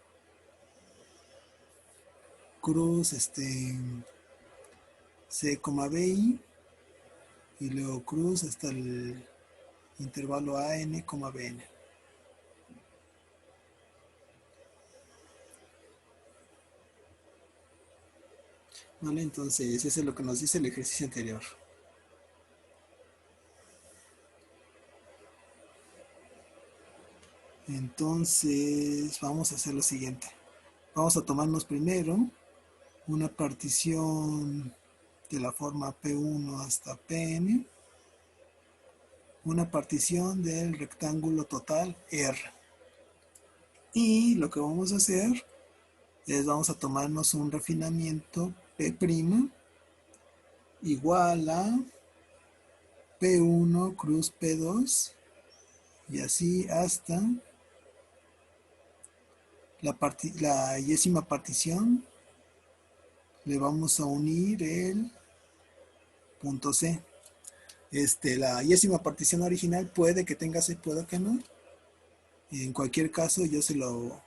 Cruz, C, BI. Y luego cruz hasta el intervalo AN, BN. Vale, entonces eso es lo que nos dice el ejercicio anterior. Entonces vamos a hacer lo siguiente. Vamos a tomarnos primero una partición de la forma P1 hasta Pn, una partición del rectángulo total R. Y lo que vamos a hacer es vamos a tomarnos un refinamiento P' igual a P1 cruz P2 y así hasta la yésima partición le vamos a unir el punto C. La yésima partición original puede que tenga C, puede que no. En cualquier caso yo se lo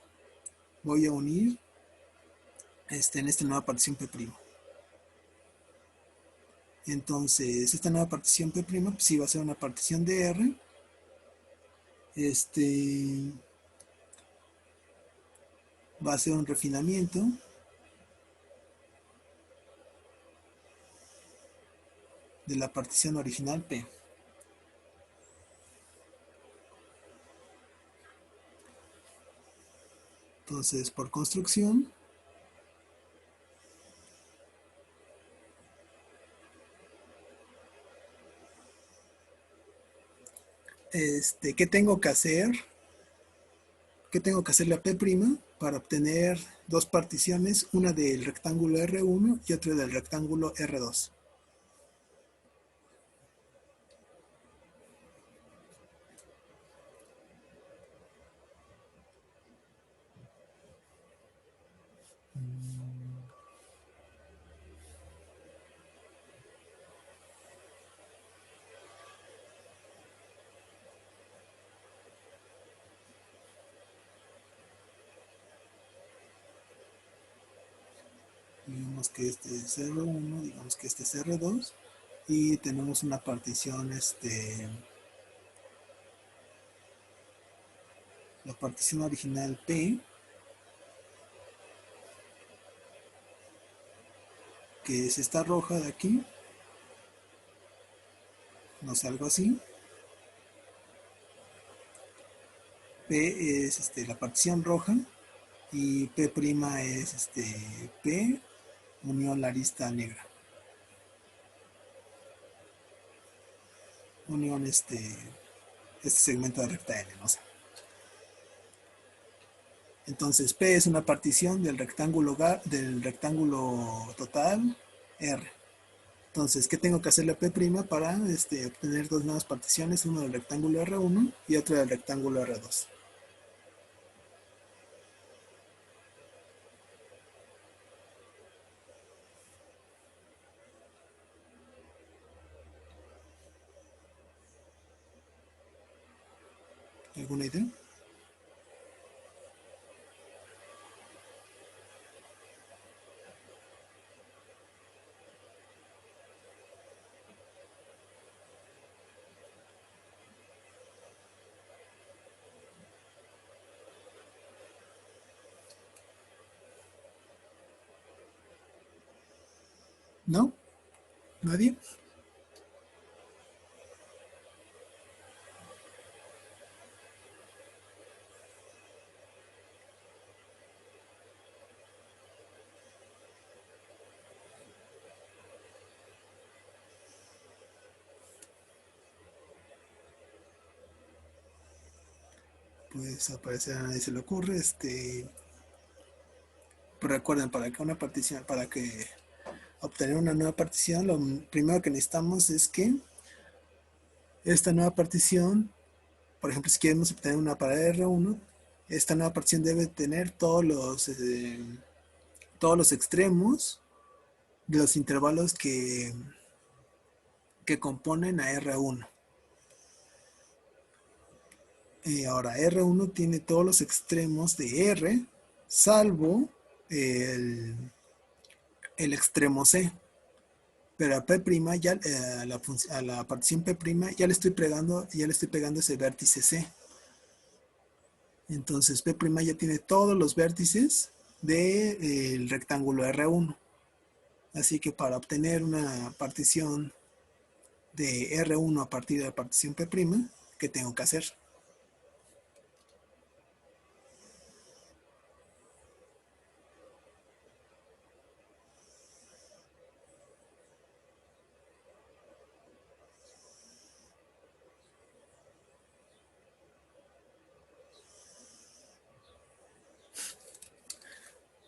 voy a unir en esta nueva partición P'. Entonces esta nueva partición P' pues sí va a ser una partición de R. Va a ser un refinamiento de la partición original P. Entonces, por construcción, ¿qué tengo que hacer? ¿Qué tengo que hacerle a P' para obtener dos particiones, una del rectángulo R1 y otra del rectángulo R2? Digamos que este es R1, digamos que este es R2 y tenemos una partición, la partición original P, que es esta roja de aquí, no sé, algo así. P es la partición roja y P' es P unión la arista negra. Unión este segmento de recta N, no sé. Entonces P es una partición del rectángulo total R. Entonces, ¿qué tengo que hacerle a P' para obtener dos nuevas particiones? Uno del rectángulo R1 y otro del rectángulo R2. ¿Alguna idea? ¿No? ¿Nadie? Pues al parecer a nadie se le ocurre. Pero recuerden, para que obtener una nueva partición, lo primero que necesitamos es que esta nueva partición, por ejemplo, si queremos obtener una para R1, esta nueva partición debe tener todos los extremos de los intervalos que componen a R1. Ahora, R1 tiene todos los extremos de R, salvo el, el extremo C. Pero a P' ya, a la partición P' ya le estoy pegando ese vértice C. Entonces P' ya tiene todos los vértices del rectángulo R1. Así que para obtener una partición de R1 a partir de la partición P', ¿qué tengo que hacer?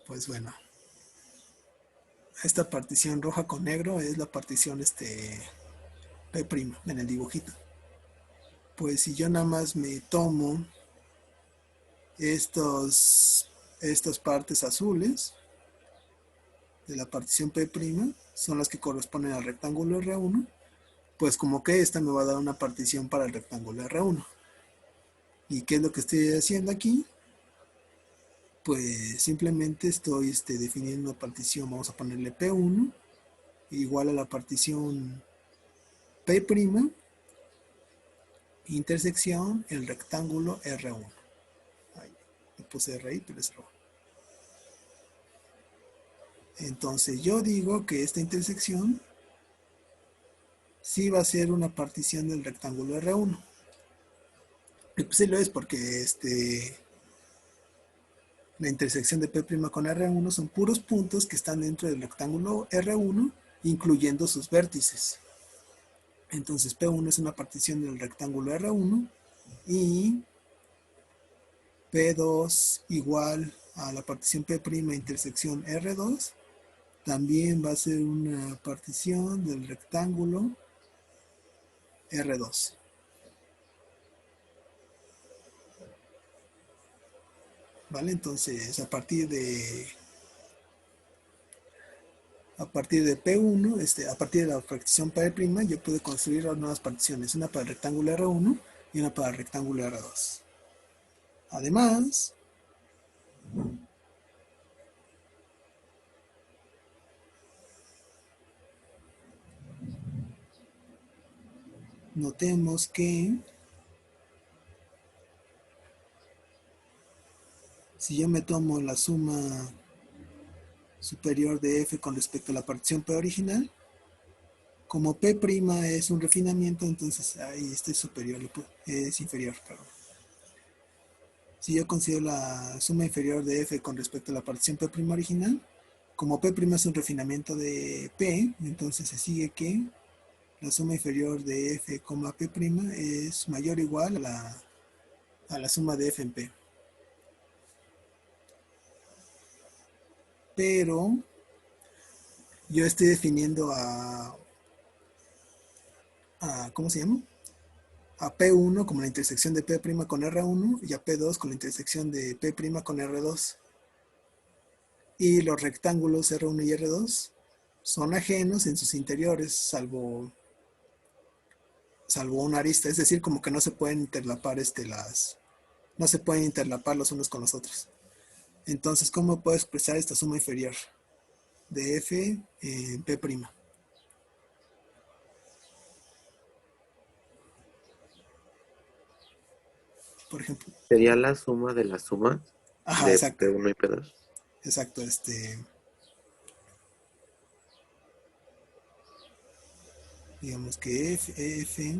Pues bueno, esta partición roja con negro es la partición P' en el dibujito. Pues si yo nada más me tomo estas partes azules de la partición P' son las que corresponden al rectángulo R1, pues como que esta me va a dar una partición para el rectángulo R1. ¿Y qué es lo que estoy haciendo aquí? Pues simplemente estoy definiendo una partición, vamos a ponerle P1 igual a la partición P', intersección el rectángulo R1. Ahí, le puse RI, pero es rojo. Entonces yo digo que esta intersección sí va a ser una partición del rectángulo R1. Y pues sí lo es porque la intersección de P' con R1 son puros puntos que están dentro del rectángulo R1, incluyendo sus vértices. Entonces P1 es una partición del rectángulo R1 y P2 igual a la partición P' intersección R2 también va a ser una partición del rectángulo R2. ¿Vale? Entonces a partir de P1, a partir de la partición P', yo puedo construir las nuevas particiones, una para el rectángulo R1 y una para el rectángulo R2. Además, notemos que si yo me tomo la suma superior de f con respecto a la partición P original, como P' es un refinamiento, entonces ahí este superior es inferior. Perdón. Si yo considero la suma inferior de f con respecto a la partición P' original, como P' es un refinamiento de P, entonces se sigue que la suma inferior de f, P' es mayor o igual a la suma de f en P. Pero yo estoy definiendo ¿cómo se llama? A P1 como la intersección de P' con R1 y a P2 con la intersección de P' con R2. Y los rectángulos R1 y R2 son ajenos en sus interiores, salvo una arista, es decir, como que no se pueden interlapar no se pueden interlapar los unos con los otros. Entonces, ¿cómo puedo expresar esta suma inferior de F en P'? Por ejemplo. Sería la suma de las sumas Ajá, de exacto. P1 y P2. Exacto, digamos que F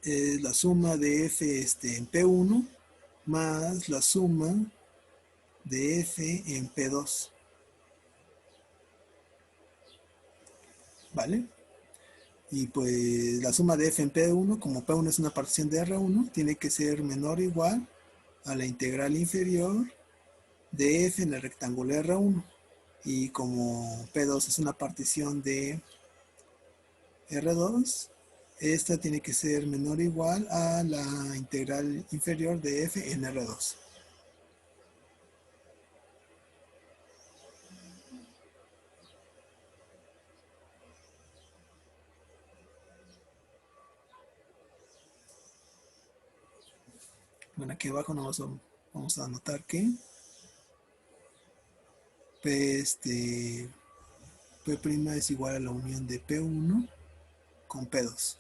es la suma de F en P1 más la suma de F en P2. ¿Vale? Y pues la suma de F en P1, como P1 es una partición de R1, tiene que ser menor o igual a la integral inferior de F en el rectángulo R1. Y como P2 es una partición de R2, esta tiene que ser menor o igual a la integral inferior de F en R2. Bueno, aquí abajo vamos a anotar que P, P' es igual a la unión de P1 con P2.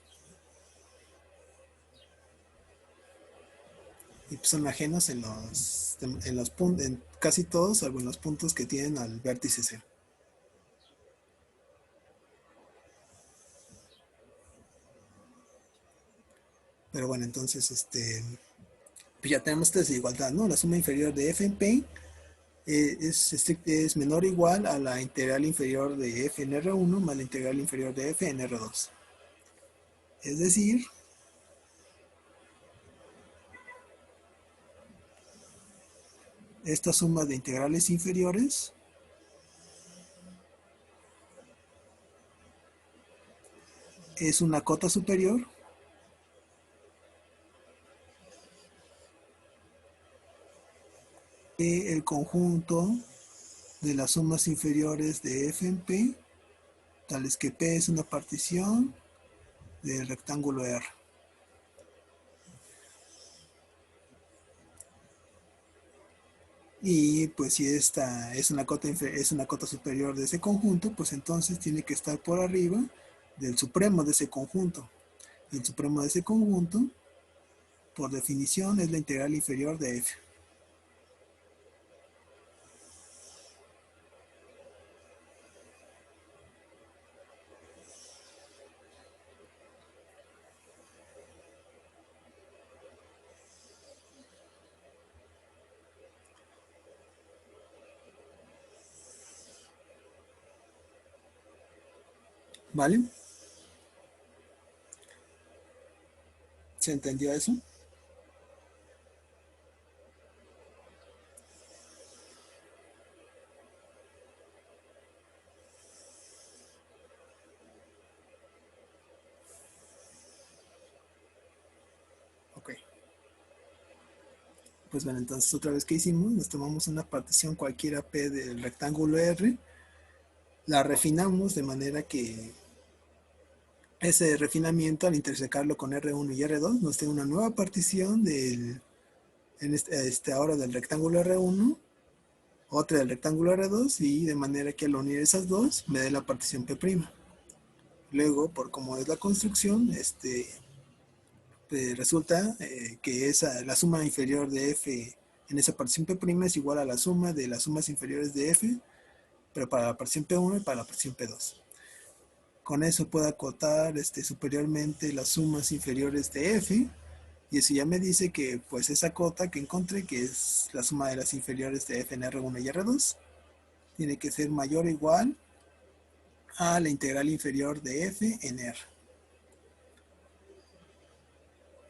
Y pues son ajenos en los puntos, en casi todos, salvo en los puntos que tienen al vértice C. Pero bueno, entonces pues ya tenemos esta desigualdad, ¿no? La suma inferior de F en P es menor o igual a la integral inferior de F en R1 más la integral inferior de F en R2. Es decir, esta suma de integrales inferiores es una cota superior de el conjunto de las sumas inferiores de f en P, tales que P es una partición del rectángulo R. Y pues si esta es una cota superior de ese conjunto, pues entonces tiene que estar por arriba del supremo de ese conjunto. El supremo de ese conjunto, por definición, es la integral inferior de f. ¿Vale? ¿Se entendió eso? Ok. Pues bueno, entonces otra vez que hicimos, nos tomamos una partición cualquiera P del rectángulo R, la refinamos de manera que ese refinamiento al intersecarlo con R1 y R2 nos tiene una nueva partición ahora del rectángulo R1, otra del rectángulo R2 y de manera que al unir esas dos me dé la partición P'. Luego, por cómo es la construcción, resulta que la suma inferior de F en esa partición P' es igual a la suma de las sumas inferiores de F, pero para la partición P1 y para la partición P2. Con eso puedo acotar superiormente las sumas inferiores de F, y eso ya me dice que pues esa cota que encontré, que es la suma de las inferiores de F en R1 y R2, tiene que ser mayor o igual a la integral inferior de F en R.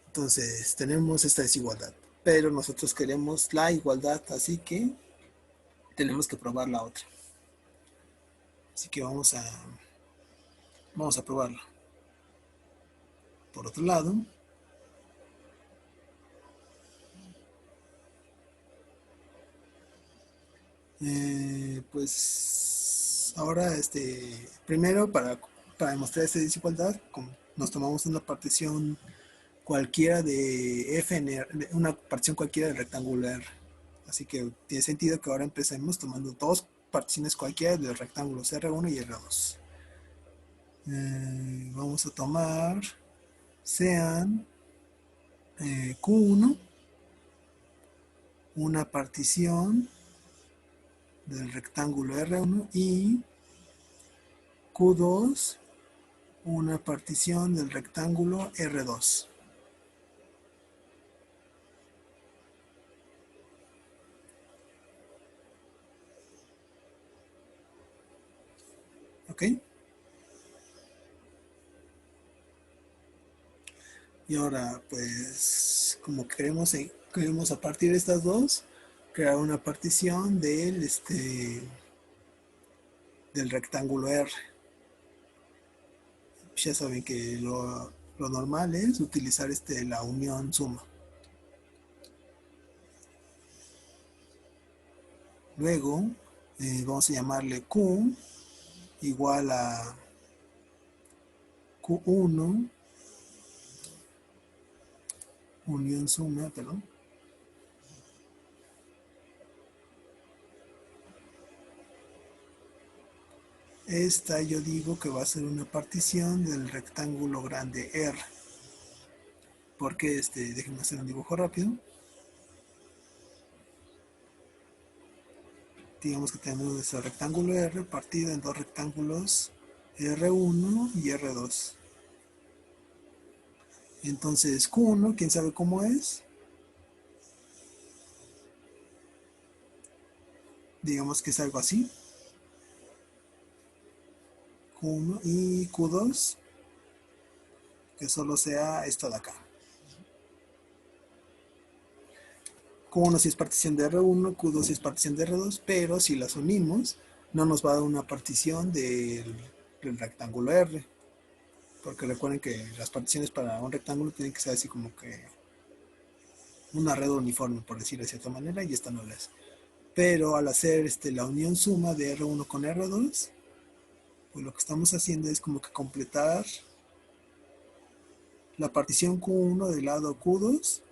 Entonces tenemos esta desigualdad, pero nosotros queremos la igualdad, así que tenemos que probar la otra. Así que vamos a probarla. Por otro lado, pues ahora primero para demostrar esta desigualdad nos tomamos una partición cualquiera de F en R, una partición cualquiera del rectángulo R. Así que tiene sentido que ahora empecemos tomando dos particiones cualquiera de los rectángulos R1 y R2. Vamos a tomar sean Q1 una partición del rectángulo R1 y Q2 una partición del rectángulo R2. ¿Ok? Y ahora, pues, como queremos a partir de estas dos, crear una partición del rectángulo R. Ya saben que lo normal es utilizar la unión suma. Luego, vamos a llamarle Q igual a Q1 unión suma, perdón. Esta yo digo que va a ser una partición del rectángulo grande R. Porque déjenme hacer un dibujo rápido. Digamos que tenemos nuestro rectángulo R partido en dos rectángulos R1 y R2. Entonces Q1, ¿quién sabe cómo es? Digamos que es algo así. Q1 y Q2, que solo sea esto de acá. Q1 si es partición de R1, Q2 si es partición de R2, pero si las unimos, no nos va a dar una partición del rectángulo R. Porque recuerden que las particiones para un rectángulo tienen que ser así como que una red uniforme, por decirlo de cierta manera, y esta no la es. Pero al hacer la unión suma de R1 con R2, pues lo que estamos haciendo es como que completar la partición Q1 del lado Q2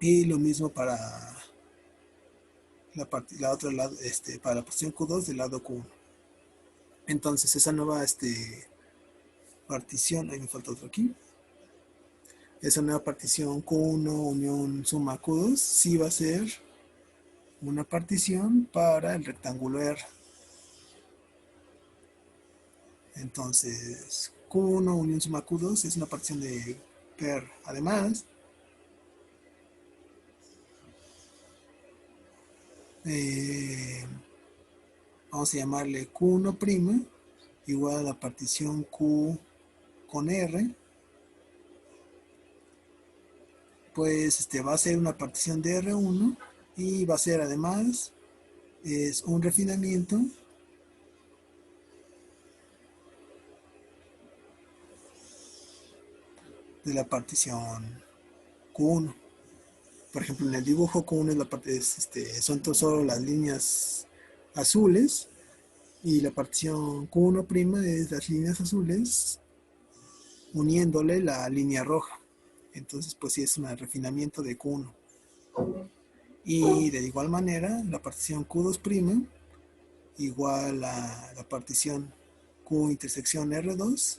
y lo mismo para la otra lado, para la partición Q2 del lado Q1. Entonces esa nueva partición, ahí me falta otro aquí, esa nueva partición Q1 unión suma Q2 sí va a ser una partición para el rectángulo R. Entonces Q1 unión suma Q2 es una partición de R. Además, vamos a llamarle Q1' igual a la partición Q con R, pues va a ser una partición de R1 y va a ser además es un refinamiento de la partición Q1. Por ejemplo, en el dibujo Q1 es la parte, son solo las líneas azules y la partición Q1' es las líneas azules uniéndole la línea roja. Entonces, pues sí es un refinamiento de Q1. Y de igual manera, la partición Q2' igual a la partición Q intersección R2,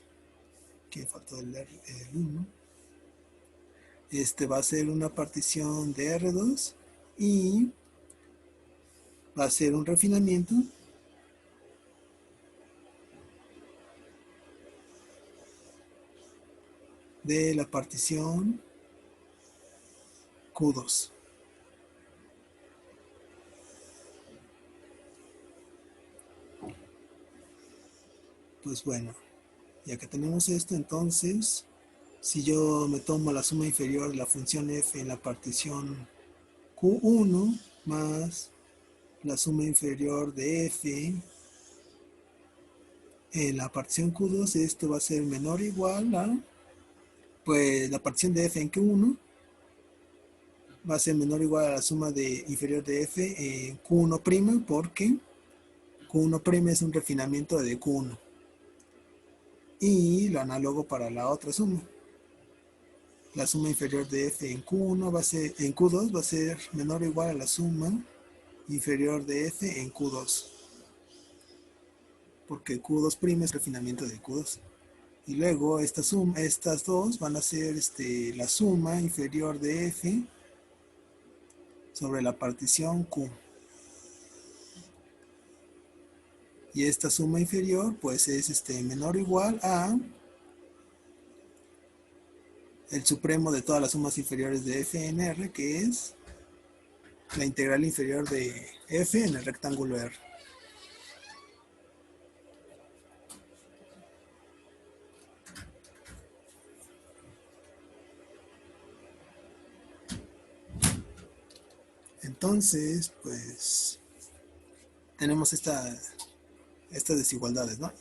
que faltó el 1. Va a ser una partición de R2 y va a ser un refinamiento de la partición Q2. Pues bueno, ya que tenemos esto, entonces, si yo me tomo la suma inferior de la función f en la partición Q1 más la suma inferior de f en la partición Q2, esto va a ser menor o igual a, pues la partición de f en Q1 va a ser menor o igual a la suma inferior de f en Q1', porque Q1' es un refinamiento de Q1. Y lo análogo para la otra suma. La suma inferior de f en Q1 va a ser, en Q2 va a ser menor o igual a la suma inferior de f en Q2. Porque Q2' es refinamiento de Q2. Y luego estas dos van a ser la suma inferior de f sobre la partición Q. Y esta suma inferior pues es menor o igual a el supremo de todas las sumas inferiores de f en R, que es la integral inferior de f en el rectángulo R. Entonces, pues tenemos estas desigualdades, ¿no?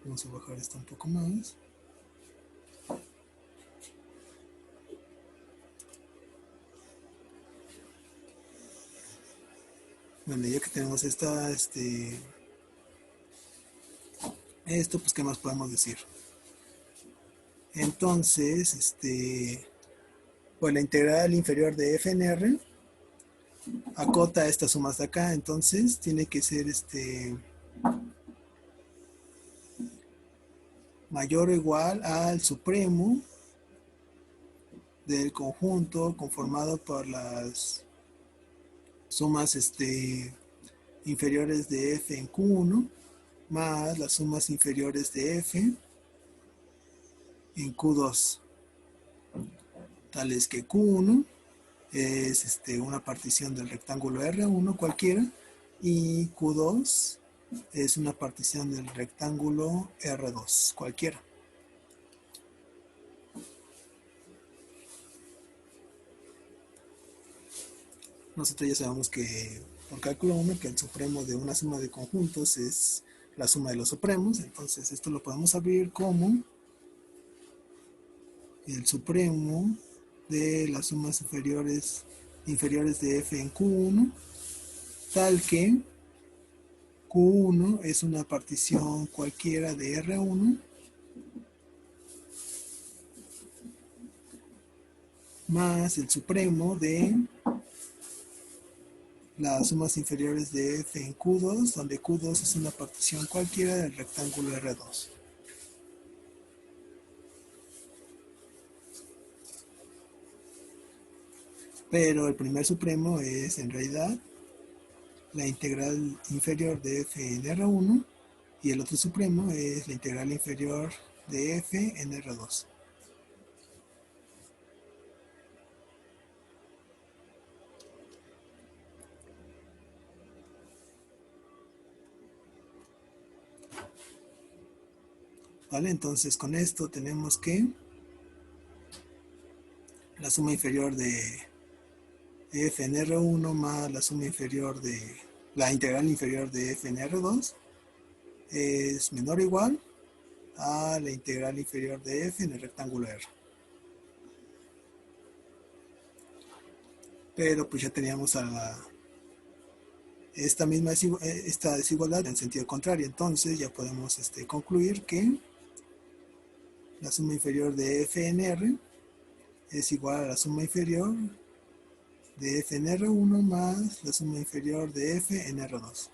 Vamos a bajar esto un poco más. Bueno, ya que tenemos esto, pues, ¿qué más podemos decir? Entonces, pues la integral inferior de f en R acota estas sumas de acá, entonces tiene que ser mayor o igual al supremo del conjunto conformado por las sumas inferiores de f en Q1 más las sumas inferiores de f en Q2, tales que Q1 es una partición del rectángulo R1 cualquiera y Q2 es una partición del rectángulo R2 cualquiera. nosotros ya sabemos que por cálculo 1 que el supremo de una suma de conjuntos es la suma de los supremos. Entonces esto lo podemos abrir como el supremo de las sumas inferiores de f en Q1, tal que Q1 es una partición cualquiera de R1 más el supremo de las sumas inferiores de f en Q2, donde Q2 es una partición cualquiera del rectángulo R2. Pero el primer supremo es en realidad la integral inferior de f en R1 y el otro supremo es la integral inferior de f en R2. ¿Vale? Entonces con esto tenemos que la suma inferior de f en R1 más la suma inferior de la integral inferior de f en R2 es menor o igual a la integral inferior de f en el rectángulo R. Pero pues ya teníamos esta desigualdad en sentido contrario. Entonces ya podemos concluir que la suma inferior de f en R es igual a la suma inferior de f en R1 más la suma inferior de f en R2.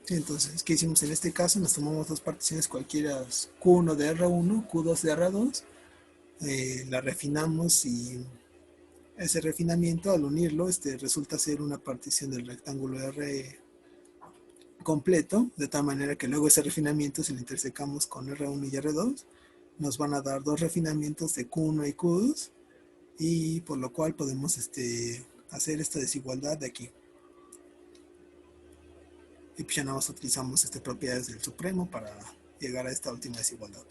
Sí, entonces, ¿qué hicimos en este caso? Nos tomamos dos particiones cualquiera, Q1 de R1, Q2 de R2, la refinamos y ese refinamiento al unirlo resulta ser una partición del rectángulo R completo, de tal manera que luego ese refinamiento, si lo intersecamos con R1 y R2, nos van a dar dos refinamientos de Q1 y Q2, y por lo cual podemos hacer esta desigualdad de aquí. Y pues ya nada más utilizamos propiedades del supremo para llegar a esta última desigualdad.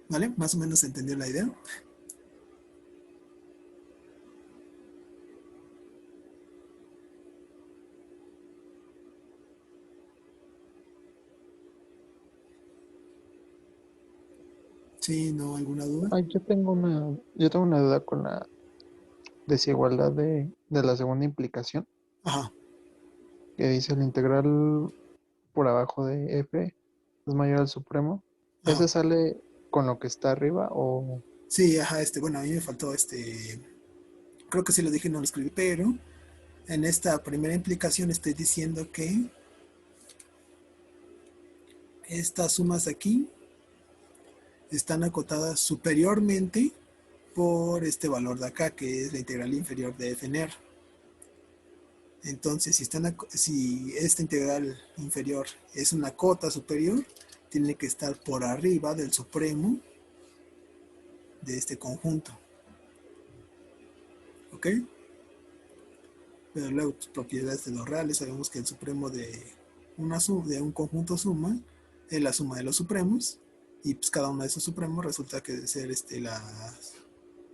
¿Vale? Más o menos se entendió la idea. Sí, ¿no? ¿Alguna duda? Ah, yo tengo una duda con la desigualdad de la segunda implicación, Ajá. que dice la integral por abajo de f es mayor al supremo. Ajá. ¿Ese sale con lo que está arriba o...? Sí, ajá, bueno, a mí me faltó creo que sí lo dije, no lo escribí, pero en esta primera implicación estoy diciendo que estas sumas de aquí están acotadas superiormente por este valor de acá, que es la integral inferior de f en R. Entonces, si esta integral inferior es una cota superior, tiene que estar por arriba del supremo de este conjunto. ¿Ok? Pero luego, pues, propiedades de los reales, sabemos que el supremo de un conjunto suma es la suma de los supremos, y pues cada uno de esos supremos resulta que debe ser la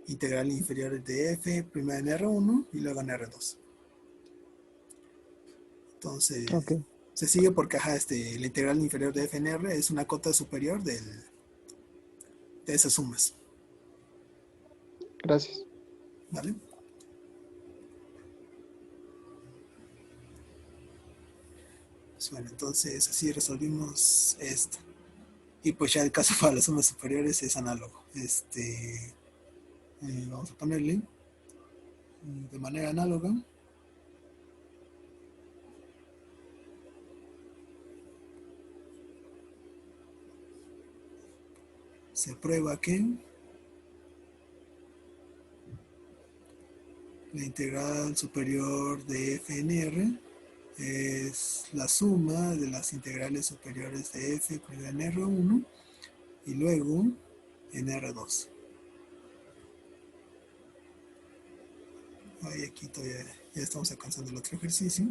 integral inferior de f, primero en R1 y luego en R2. Entonces, Ok, se sigue porque la integral inferior de f en R es una cota superior de esas sumas. gracias. ¿Vale? Pues bueno, entonces así resolvimos esto. Y pues ya el caso para las sumas superiores es análogo. Vamos a ponerle de manera análoga. Se prueba que la integral superior de f en R es la suma de las integrales superiores de f primero en R1 y luego en R2. Ay, aquí todavía ya estamos alcanzando el otro ejercicio.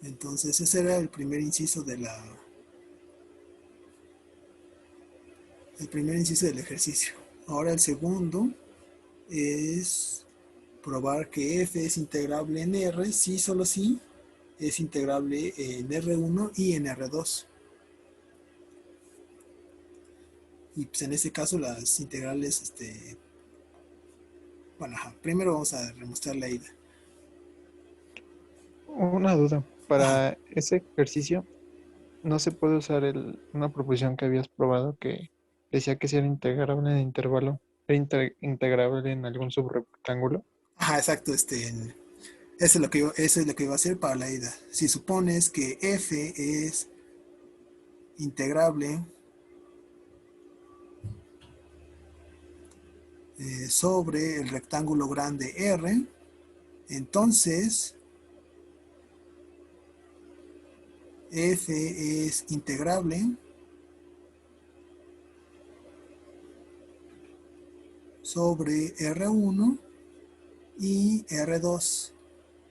Entonces ese era el primer inciso del ejercicio. Ahora el segundo es probar que f es integrable en R, si solo si es integrable en R1 y en R2. Y pues en este caso las integrales, bueno, primero vamos a demostrar la ida. Una duda. Ajá, Para ese ejercicio, no se puede usar una proposición que habías probado que decía que si era integrable en intervalo, era integrable en algún subrectángulo. ajá, exacto, eso es lo que iba a hacer para la ida. Si supones que f es integrable sobre el rectángulo grande R, entonces f es integrable sobre R1 y R2.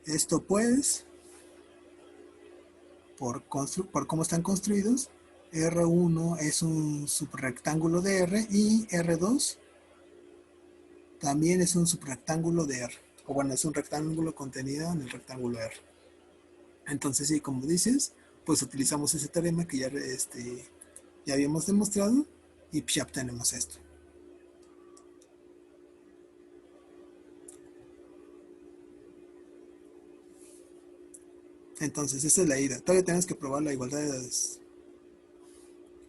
Esto pues, por cómo están construidos, R1 es un subrectángulo de R y R2 también es un subrectángulo de R. O bueno, es un rectángulo contenido en el rectángulo R. Entonces, sí, como dices, pues utilizamos ese teorema que ya habíamos demostrado y pues ya obtenemos esto. Entonces, esa es la ida. Todavía tenemos que probar la igualdad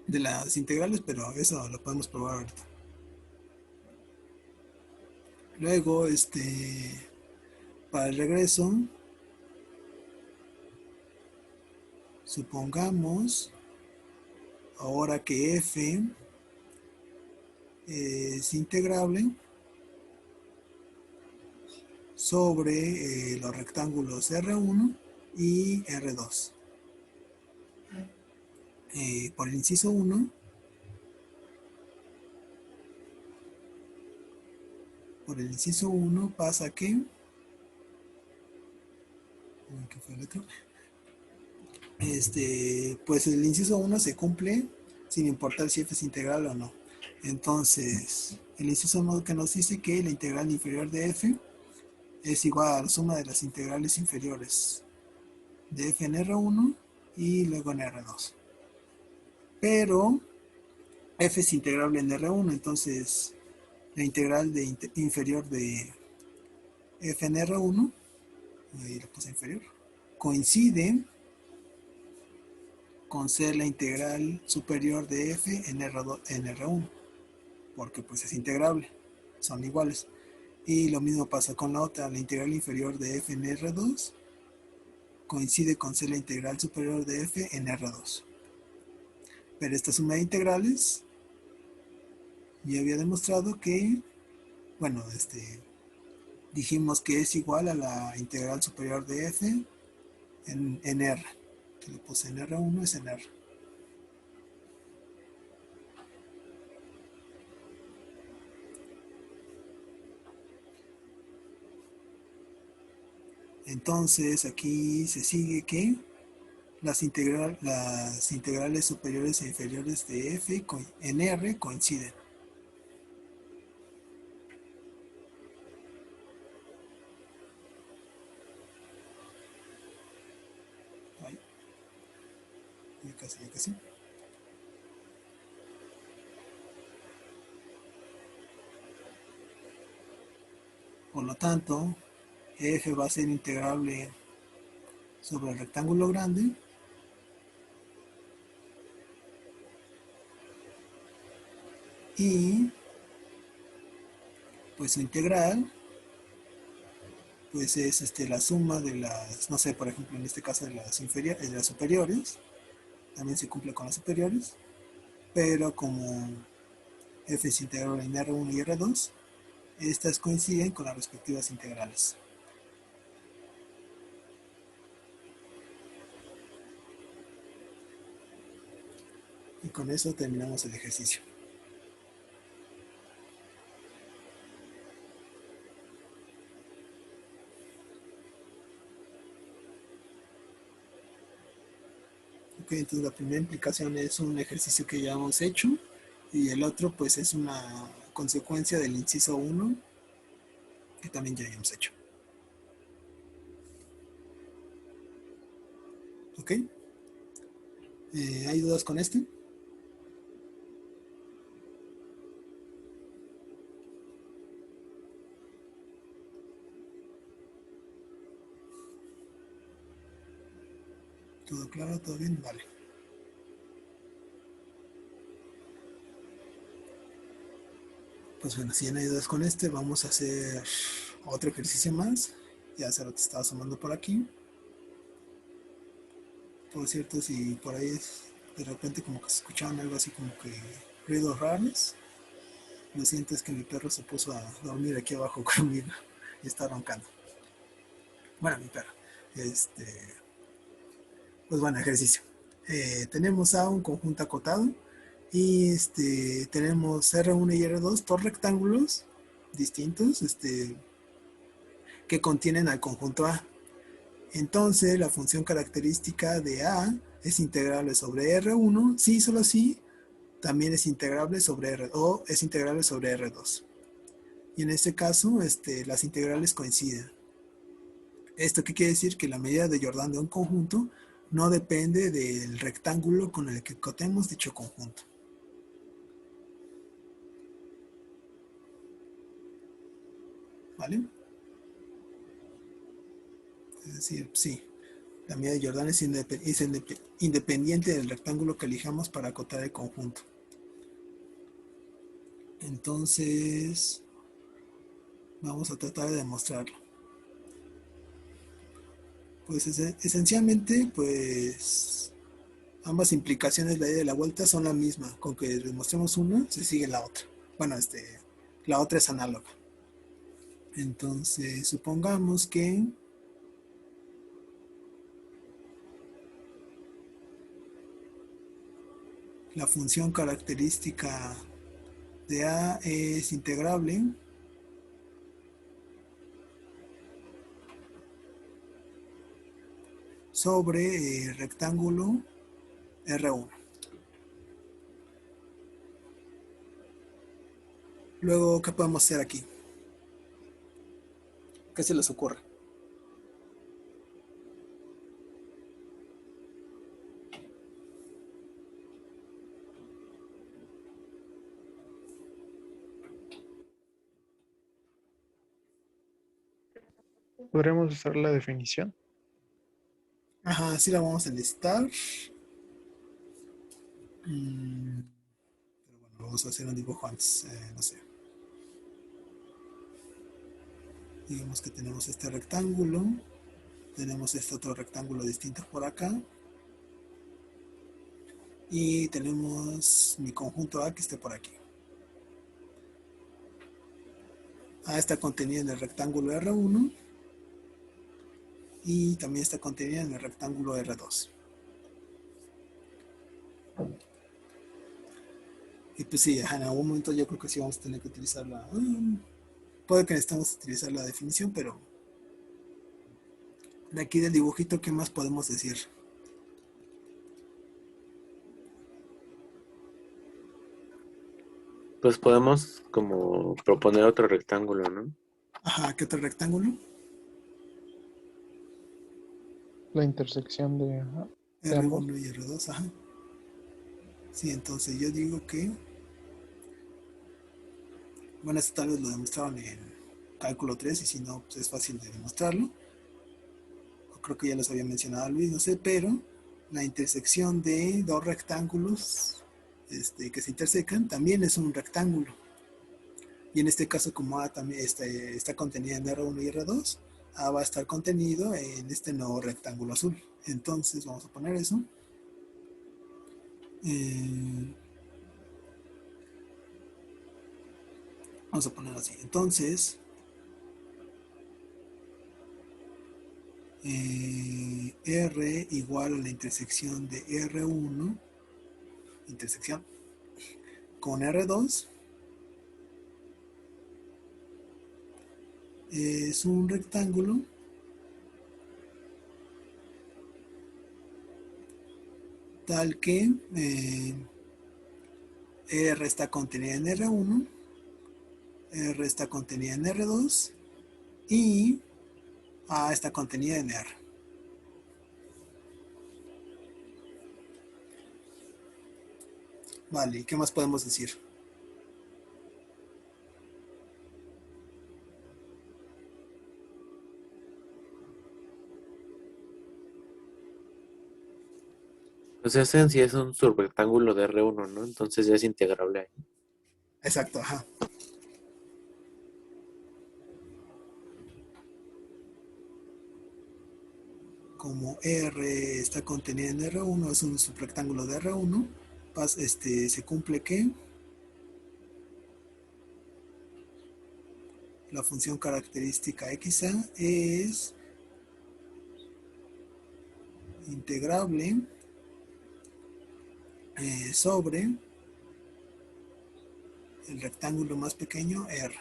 de las integrales, pero eso lo podemos probar ahorita. Luego, para el regreso, supongamos ahora que f es integrable sobre los rectángulos R1 y R2. Por el inciso 1, pasa que, ¿qué fue el otro? Pues el inciso 1 se cumple sin importar si f es integral o no. Entonces, el inciso 1 que nos dice que la integral inferior de f es igual a la suma de las integrales inferiores de f en R1 y luego en R2. Pero f es integrable en R1, entonces la integral inferior de f en R1, ahí la puse inferior, coincide con ser la integral superior de f en R1, porque pues es integrable, son iguales. Y lo mismo pasa con la otra, la integral inferior de f en R2 coincide con ser la integral superior de f en R2. Pero esta suma de integrales ya había demostrado que, bueno, dijimos que es igual a la integral superior de f en R. Que le puse en R1 es en R. Entonces aquí se sigue que las integrales superiores e inferiores de f en R coinciden. Ay, ya casi, ya casi. Por lo tanto, f va a ser integrable sobre el rectángulo grande y pues su integral pues es la suma de las, no sé, por ejemplo en este caso de las superiores, también se cumple con las superiores, pero como f es integrable en R1 y R2, estas coinciden con las respectivas integrales. Y con eso terminamos el ejercicio. entonces la primera implicación es un ejercicio que ya hemos hecho y el otro pues es una consecuencia del inciso 1 que también ya habíamos hecho. ¿Ok? ¿Hay dudas con este? ¿Todo claro? ¿Todo bien? Vale. Pues bueno, si ya no hay dudas con este, vamos a hacer otro ejercicio más. Ya se lo te estaba sumando por aquí. Por cierto, si por ahí de repente como que se escuchaban algo así como que ruidos raros, lo siento, es que mi perro se puso a dormir aquí abajo conmigo y está roncando. Bueno, mi perro. Pues bueno, ejercicio. Tenemos a un conjunto acotado y tenemos R1 y R2, dos rectángulos distintos que contienen al conjunto A. Entonces, la función característica de A es integrable sobre R1, sí, solo sí, también es integrable sobre R, o es integrable sobre R2. Y en este caso, las integrales coinciden. ¿Esto qué quiere decir? Que la medida de Jordan de un conjunto no depende del rectángulo con el que cotemos dicho conjunto. ¿Vale? Es decir, sí, la medida de Jordan es independiente del rectángulo que elijamos para acotar el conjunto. Entonces, vamos a tratar de demostrarlo. Pues esencialmente, pues ambas implicaciones de la ida y la vuelta son la misma. Con que demostremos una, se sigue la otra. Bueno, la otra es análoga. Entonces, supongamos que la función característica de A es integrable sobre el rectángulo R1. Luego, ¿qué podemos hacer aquí? ¿Qué se les ocurre? ¿Podríamos usar la definición? Ajá, sí la vamos a necesitar. Pero bueno, vamos a hacer un dibujo antes. No sé. Digamos que tenemos este rectángulo. Tenemos este otro rectángulo distinto por acá. Y tenemos mi conjunto A que esté por aquí. A está contenida en el rectángulo R1 y también está contenida en el rectángulo R2. Y pues sí, en algún momento yo creo que sí vamos a tener que utilizar puede que necesitemos utilizar la definición, pero de aquí del dibujito, ¿qué más podemos decir? Pues podemos como proponer otro rectángulo, ¿no? Ajá, ¿qué otro rectángulo? La intersección de ambos. R1 y R2, ajá. Sí, entonces yo digo que, bueno, esto tal vez lo demostraron en cálculo 3 y si no, pues es fácil de demostrarlo. Creo que ya los había mencionado Luis, no sé, pero la intersección de dos rectángulos que se intersecan también es un rectángulo. Y en este caso, como A también está contenida en R1 y R2, A va a estar contenido en este nuevo rectángulo azul. Entonces vamos a poner eso. Vamos a ponerlo así. Entonces, R igual a la intersección de R1, intersección, con R2, es un rectángulo tal que R está contenida en R1, R está contenida en R2 y A está contenida en R. Vale, ¿y qué más podemos decir? Pues ese en sí es un subrectángulo de R1, ¿no? Entonces ya es integrable ahí. Exacto, ajá. Como R está contenida en R1, es un subrectángulo de R1, se cumple que la función característica XA es integrable sobre el rectángulo más pequeño R.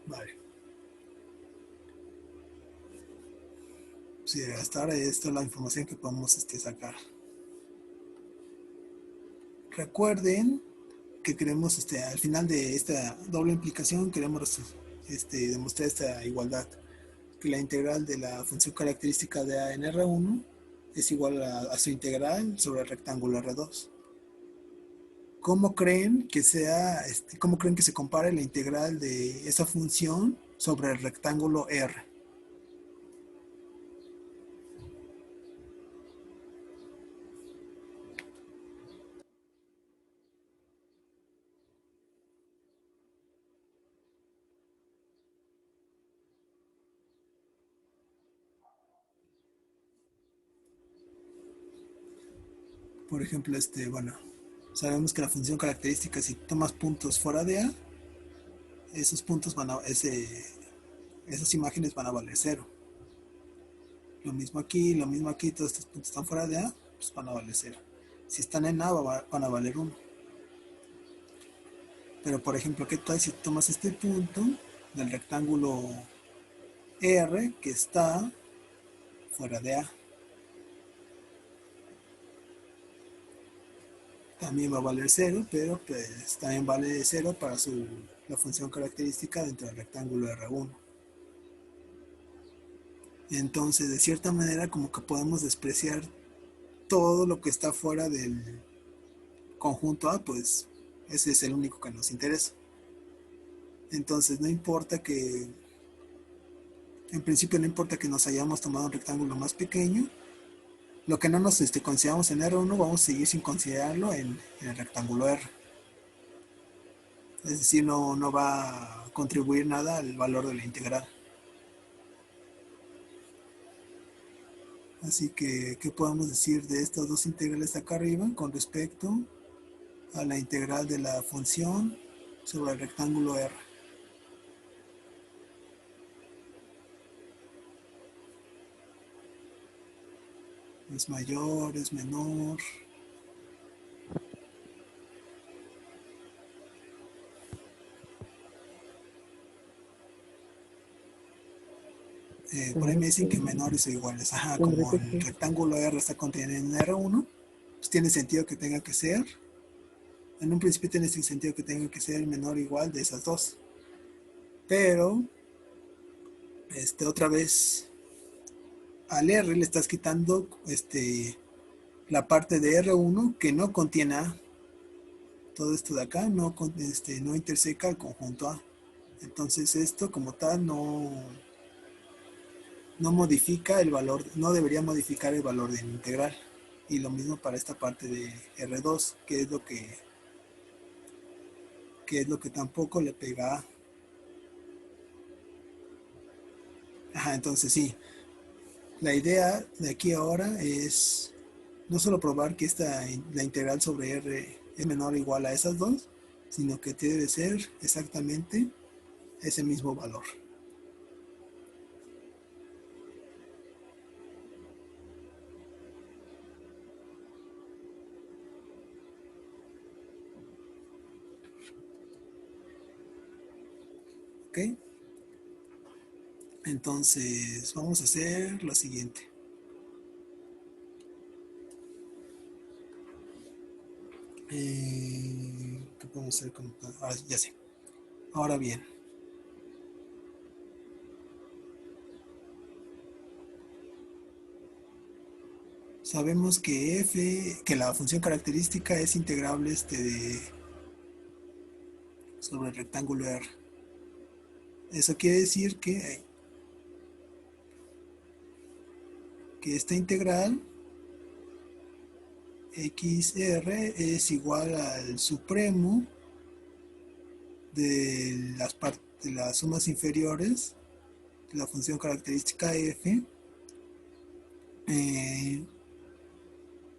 Vale. Sí, hasta ahora esta es la información que podemos sacar. Recuerden que queremos, al final de esta doble implicación, queremos demostrar esta igualdad. Que la integral de la función característica de A en R1 es igual a su integral sobre el rectángulo R2. ¿Cómo creen que cómo creen que se compare la integral de esa función sobre el rectángulo R? Por ejemplo, bueno, sabemos que la función característica, si tomas puntos fuera de A, esos puntos esas imágenes van a valer 0. Lo mismo aquí, todos estos puntos están fuera de A, pues van a valer 0. Si están en A, van a valer 1. Pero por ejemplo, ¿qué tal si tomas este punto del rectángulo R que está fuera de A? También va a valer 0, pero pues también vale 0 para la función característica dentro del rectángulo R1. Entonces, de cierta manera, como que podemos despreciar todo lo que está fuera del conjunto A, pues ese es el único que nos interesa. Entonces, no importa en principio no importa que nos hayamos tomado un rectángulo más pequeño, lo que no nos consideramos en R1, vamos a seguir sin considerarlo en el rectángulo R. Es decir, no va a contribuir nada al valor de la integral. Así que, ¿qué podemos decir de estas dos integrales de acá arriba con respecto a la integral de la función sobre el rectángulo R? ¿Es mayor? ¿Es menor? Por ahí me dicen que menores o iguales. Ajá, Tendré como que el ser. rectángulo R está contenido en R1, pues tiene sentido que tenga que ser. En un principio tiene sentido que tenga que ser menor o igual de esas dos. Pero, otra vez, al R le estás quitando la parte de R1 que no contiene A. Todo esto de acá no interseca el conjunto A. Entonces esto como tal no modifica el valor, no debería modificar el valor de la integral. Y lo mismo para esta parte de R2, que es lo que tampoco le pega a. Ajá, entonces sí, la idea de aquí ahora es no solo probar que la integral sobre R es menor o igual a esas dos, sino que debe ser exactamente ese mismo valor. ¿Ok? Entonces, vamos a hacer lo siguiente. ¿Qué podemos hacer con...? Ah, ya sé. Ahora bien. Sabemos que que la función característica es integrable sobre el rectángulo R. Eso quiere decir que esta integral XR es igual al supremo de las sumas inferiores de la función característica f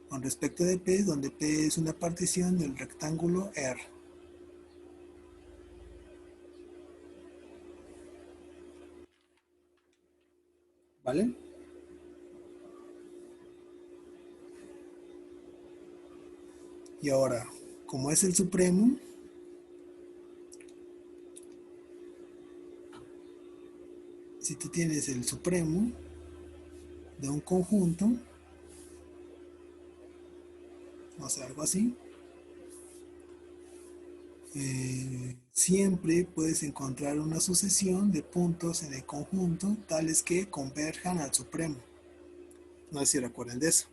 con respecto de P, donde P es una partición del rectángulo R. ¿Vale? Y ahora, como es el supremo, si tú tienes el supremo de un conjunto, o sea, algo así, siempre puedes encontrar una sucesión de puntos en el conjunto tales que converjan al supremo. No sé si recuerden de eso.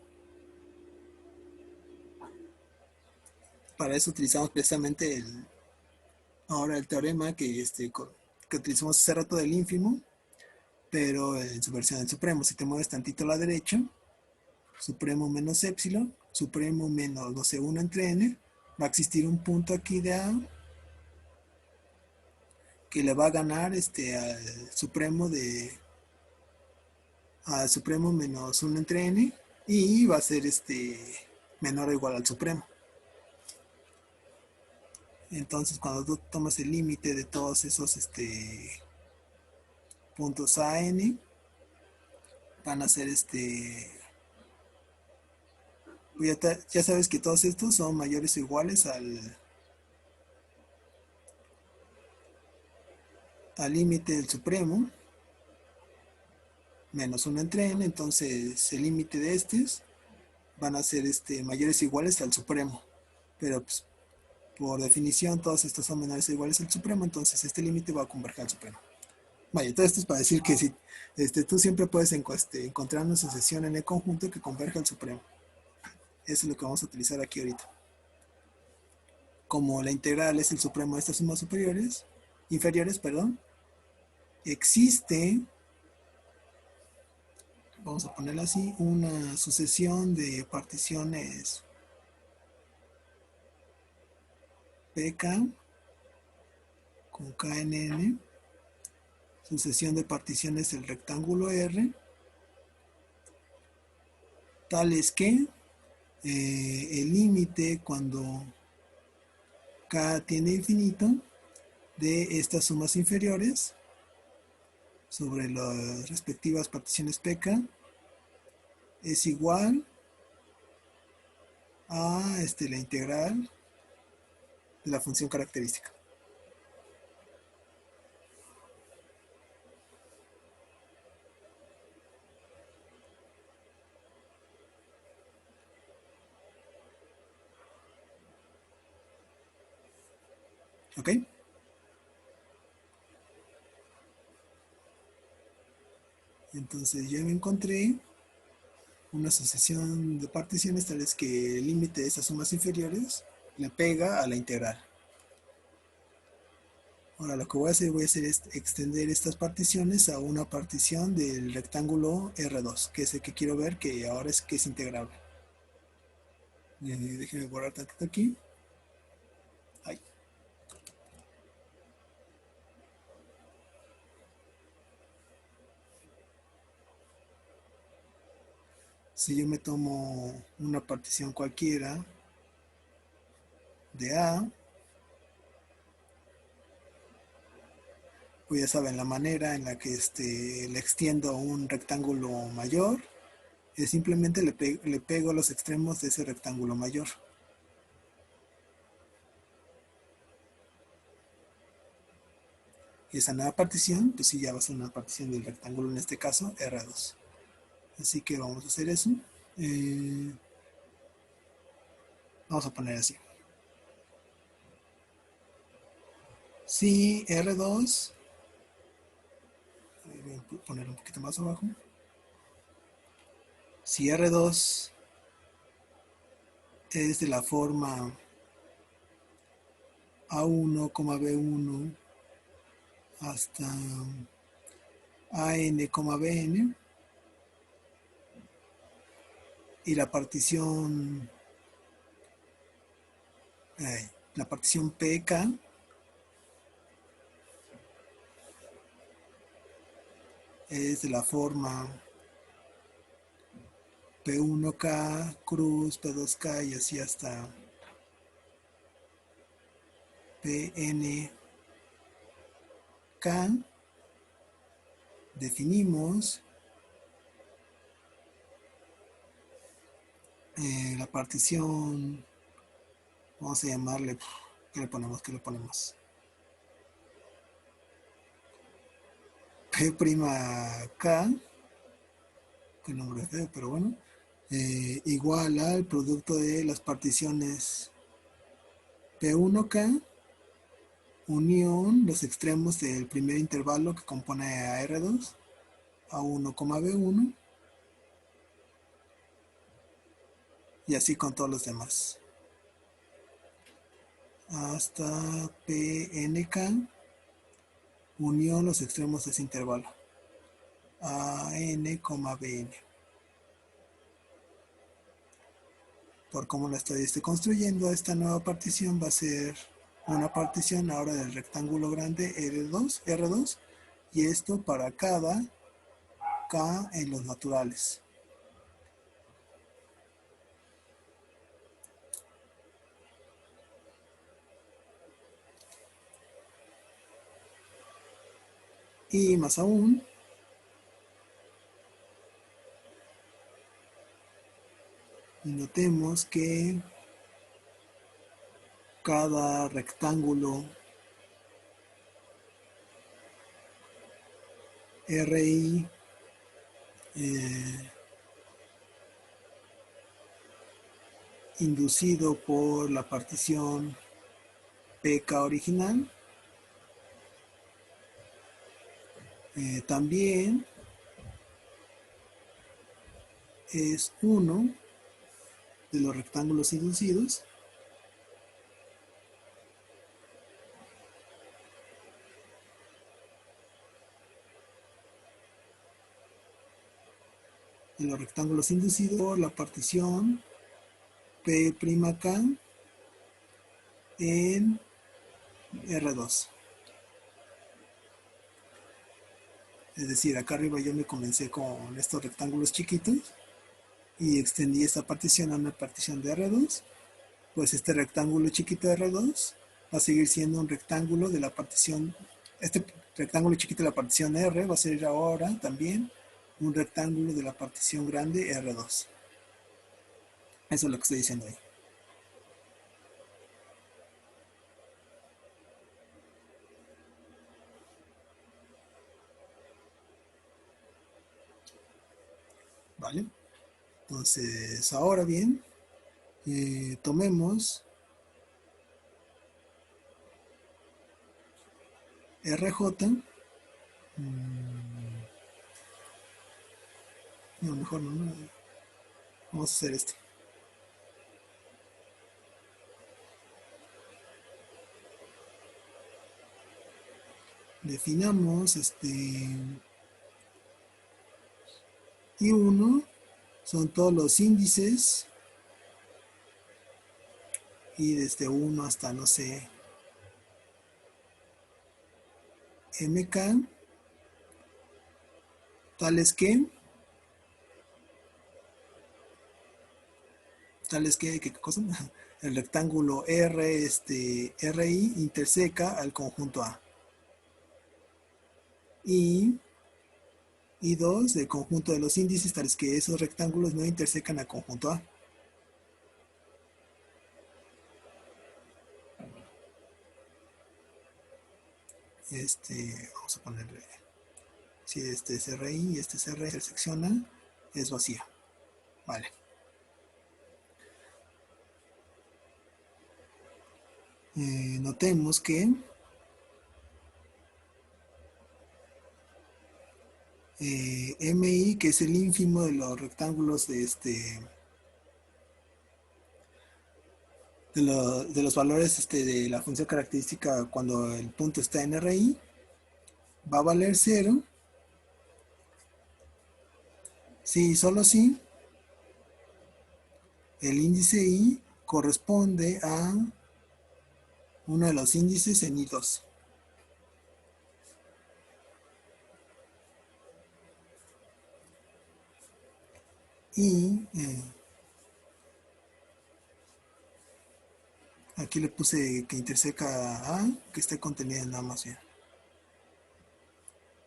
Para eso utilizamos precisamente ahora el teorema que utilizamos hace rato del ínfimo, pero en su versión del supremo. Si te mueves tantito a la derecha, supremo menos epsilon, supremo menos, no sé, 1 entre n, va a existir un punto aquí de A que le va a ganar al supremo menos 1 entre n, y va a ser menor o igual al supremo. Entonces, cuando tú tomas el límite de todos esos puntos a n, van a ser ya sabes que todos estos son mayores o iguales al límite del supremo menos 1 entre n. Entonces el límite de estos van a ser mayores o iguales al supremo, pero pues, por definición todos estos son menores o iguales al supremo, entonces este límite va a converger al supremo. Vaya, todo esto es para decir que si tú siempre puedes encontrar una sucesión en el conjunto que converge al supremo. Eso es lo que vamos a utilizar aquí ahorita. Como la integral es el supremo de estas sumas inferiores, existe, vamos a ponerlo así, una sucesión de particiones PK con KNN, sucesión de particiones del rectángulo R, tales que el límite cuando K tiende a infinito de estas sumas inferiores sobre las respectivas particiones PK es igual a la integral de la función característica. ¿Ok? Entonces ya me encontré una sucesión de particiones tales que el límite de estas sumas inferiores le pega a la integral. Ahora lo que voy a hacer es extender estas particiones a una partición del rectángulo R2, que es el que quiero ver, que ahora es integrable. Déjenme borrar tantito aquí. Ahí. Si yo me tomo una partición cualquiera de A, pues ya saben la manera en la que le extiendo a un rectángulo mayor, es simplemente le pego los extremos de ese rectángulo mayor. Y esa nueva partición, pues sí, ya va a ser una partición del rectángulo, en este caso, R2. Así que vamos a hacer eso. Vamos a poner así. Si R2, voy a poner un poquito más abajo. Si R2 es de la forma A1, B1 hasta AN, BN, y la partición PK es de la forma P1K, cruz, P2K y así hasta PNK. Definimos la partición, vamos a llamarle, ¿qué le ponemos? ¿Qué le ponemos? P'K, qué nombre feo, pero bueno, igual al producto de las particiones P1K unión los extremos del primer intervalo que compone a R2, A1, B1, y así con todos los demás. Hasta PNK, unión los extremos de ese intervalo, AN, BN. Por cómo la estoy construyendo, esta nueva partición va a ser una partición ahora del rectángulo grande R2, y esto para cada K en los naturales. Y más aún, notemos que cada rectángulo RI inducido por la partición PK original también es uno de los rectángulos inducidos por la partición P'K en R2. Es decir, acá arriba yo me comencé con estos rectángulos chiquitos y extendí esta partición a una partición de R2. Pues este rectángulo chiquito de R2 va a seguir siendo un rectángulo de la partición, este rectángulo chiquito de la partición R va a ser ahora también un rectángulo de la partición grande R2. Eso es lo que estoy diciendo ahí. ¿Vale? Entonces, ahora bien, tomemos RJ. No, mejor no. Vamos a hacer esto. Definamos I1 son todos los índices y desde 1 hasta, no sé, MK, tales que ¿qué cosa? El rectángulo RI interseca al conjunto A. Y 2, el conjunto de los índices, tales que esos rectángulos no intersecan al conjunto A. Vamos a ponerle, si este es RI y este es R, intersecciona, es vacía. Vale. Notemos que MI, que es el ínfimo de los rectángulos de los valores de la función característica cuando el punto está en RI, va a valer 0 si solo si el índice I corresponde a uno de los índices en I2. Y aquí le puse que interseca A, que esté contenida en A más bien.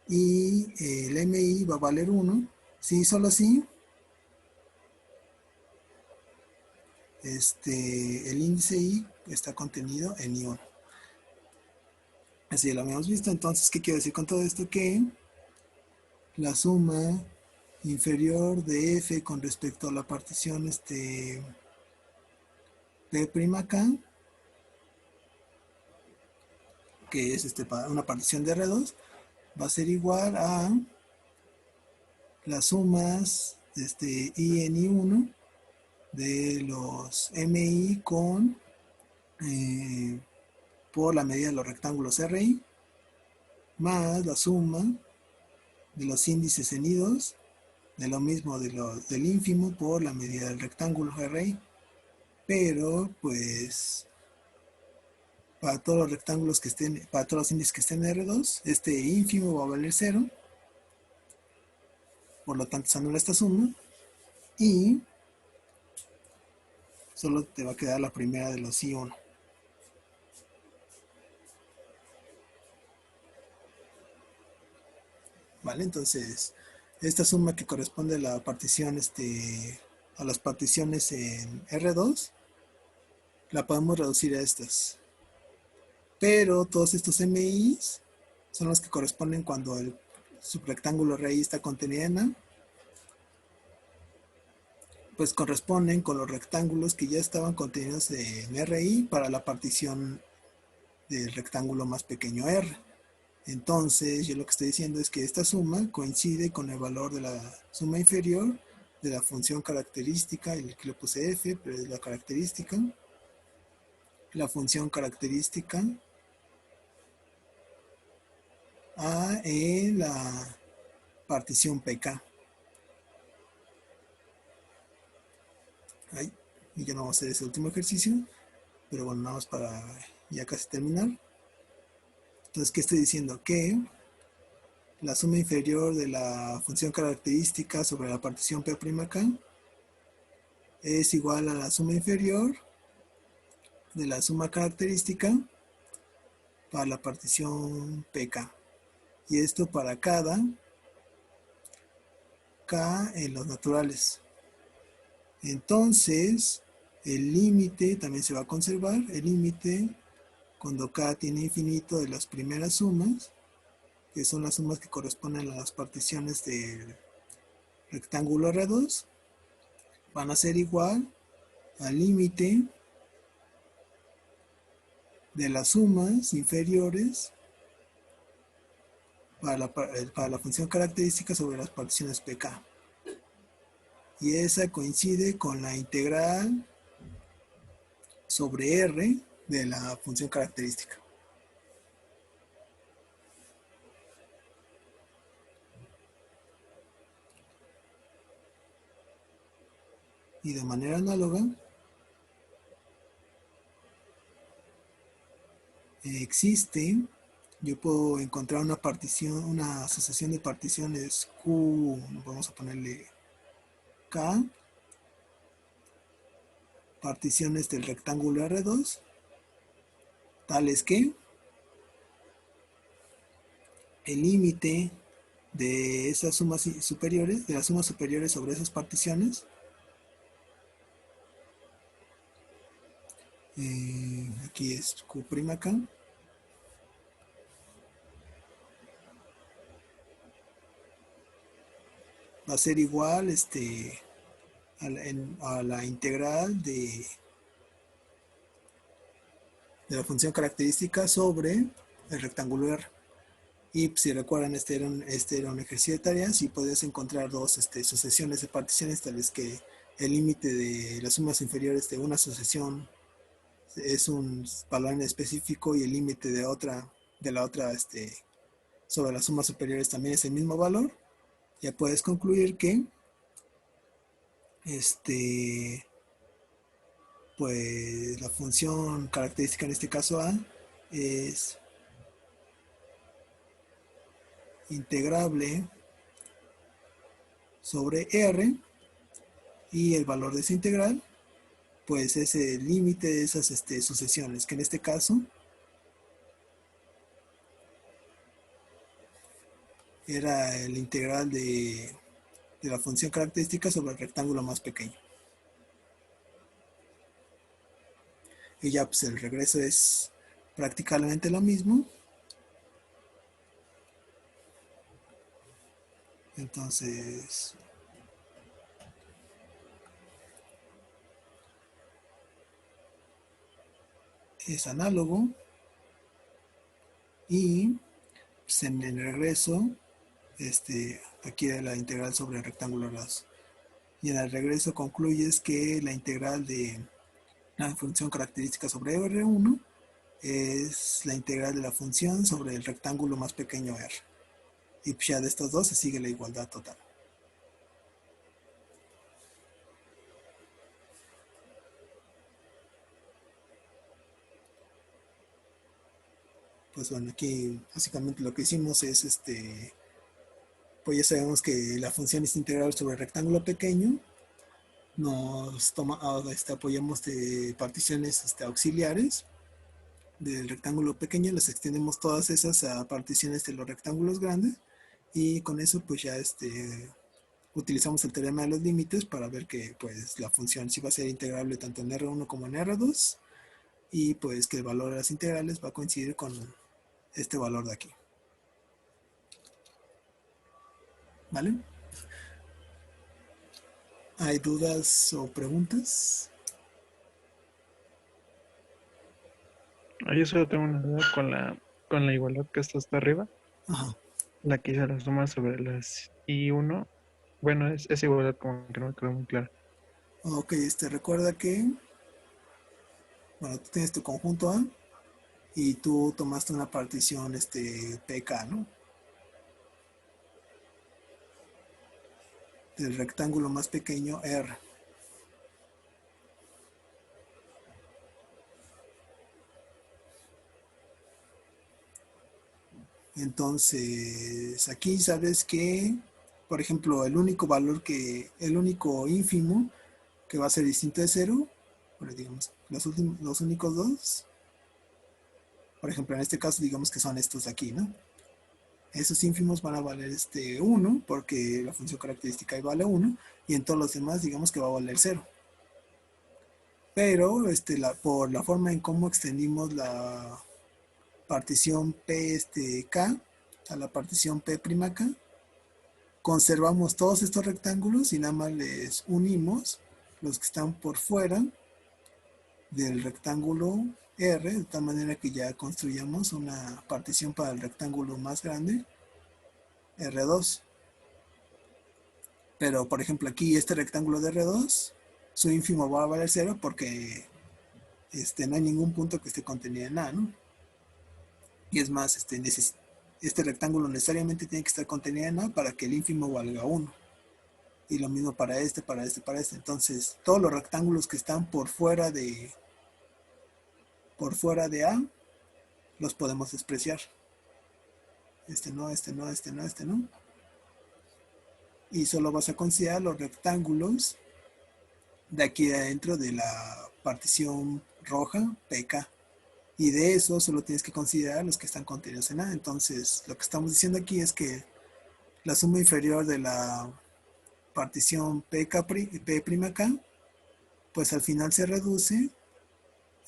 Y el MI va a valer 1 si solo si el índice I está contenido en I1. Así lo habíamos visto. Entonces, ¿qué quiero decir con todo esto? Que la suma inferior de F con respecto a la partición P'K, que es una partición de R2, va a ser igual a las sumas I en I1 de los MI por la medida de los rectángulos RI, más la suma de los índices en I2 de lo mismo del ínfimo por la medida del rectángulo RI. Pero pues para todos los rectángulos que estén, para todos los índices que estén en R2, este ínfimo va a valer 0, por lo tanto se anula esta suma y solo te va a quedar la primera de los I1. Vale, entonces esta suma que corresponde a la partición a las particiones en R2 la podemos reducir a estas, pero todos estos MIs son los que corresponden cuando el subrectángulo RI está contenido en A, pues corresponden con los rectángulos que ya estaban contenidos en RI para la partición del rectángulo más pequeño R. Entonces, yo lo que estoy diciendo es que esta suma coincide con el valor de la suma inferior de la función característica, el que le puse F, pero es la característica, la función característica A en la partición PK. Ahí, y ya no vamos a hacer ese último ejercicio, pero bueno, nada más para ya casi terminar. Entonces, ¿qué estoy diciendo? Que la suma inferior de la función característica sobre la partición P'K es igual a la suma inferior de la suma característica para la partición PK. Y esto para cada K en los naturales. Entonces, el límite también se va a conservar. El límite, cuando K tiene infinito de las primeras sumas, que son las sumas que corresponden a las particiones del rectángulo R2, van a ser igual al límite de las sumas inferiores para la función característica sobre las particiones PK. Y esa coincide con la integral sobre R de la función característica. Y de manera análoga, yo puedo encontrar una partición, una asociación de particiones Q, vamos a ponerle K, particiones del rectángulo R2, tales que el límite de esas sumas superiores, de las sumas superiores sobre esas particiones, aquí es Q'K, va a ser igual a la integral de la función característica sobre el rectángulo R. Y si recuerdan, este era un ejercicio de tareas y podías encontrar dos sucesiones de particiones, tales que el límite de las sumas inferiores de una sucesión es un valor en específico y el límite de la otra sobre las sumas superiores también es el mismo valor. Ya puedes concluir que pues la función característica en este caso A es integrable sobre R y el valor de esa integral pues es el límite de esas sucesiones, que en este caso era el integral de la función característica sobre el rectángulo más pequeño. Y ya pues el regreso es prácticamente lo mismo. Entonces es análogo y pues, en el regreso aquí era la integral sobre el rectángulo raso. Y en el regreso concluyes que la integral de la función característica sobre R1 es la integral de la función sobre el rectángulo más pequeño R. Y pues ya de estos dos se sigue la igualdad total. Pues bueno, aquí básicamente lo que hicimos es pues ya sabemos que la función es integral sobre el rectángulo pequeño. Nos apoyamos de particiones auxiliares del rectángulo pequeño, las extendemos todas esas a particiones de los rectángulos grandes y con eso pues ya utilizamos el teorema de los límites para ver que pues la función sí va a ser integrable tanto en R1 como en R2 y pues que el valor de las integrales va a coincidir con este valor de aquí. ¿Vale? ¿Hay dudas o preguntas? Yo solo tengo una duda con la igualdad que está hasta arriba, Ajá. la que hice la suma sobre las I1. Bueno, esa igualdad como que no me quedó muy clara. Ok, recuerda que, bueno, tú tienes tu conjunto A y tú tomaste una partición PK, ¿no? Del rectángulo más pequeño R. Entonces, aquí sabes que, por ejemplo, el único ínfimo que va a ser distinto de cero, bueno, digamos, los únicos dos, por ejemplo, en este caso, digamos que son estos de aquí, ¿no? Esos ínfimos van a valer 1, porque la función característica ahí vale 1, y en todos los demás, digamos que va a valer 0. Pero, por la forma en cómo extendimos la partición P a la partición P'K, conservamos todos estos rectángulos y nada más les unimos los que están por fuera del rectángulo R, de tal manera que ya construyamos una partición para el rectángulo más grande, R2. Pero, por ejemplo, aquí este rectángulo de R2, su ínfimo va a valer 0 porque no hay ningún punto que esté contenido en A, ¿no? Y es más, este rectángulo necesariamente tiene que estar contenido en A para que el ínfimo valga 1. Y lo mismo para este. Entonces, todos los rectángulos que están por fuera de A, los podemos despreciar. Este no. Y solo vas a considerar los rectángulos de aquí adentro de la partición roja, PK. Y de eso solo tienes que considerar los que están contenidos en A. Entonces, lo que estamos diciendo aquí es que la suma inferior de la partición P'K, pues al final se reduce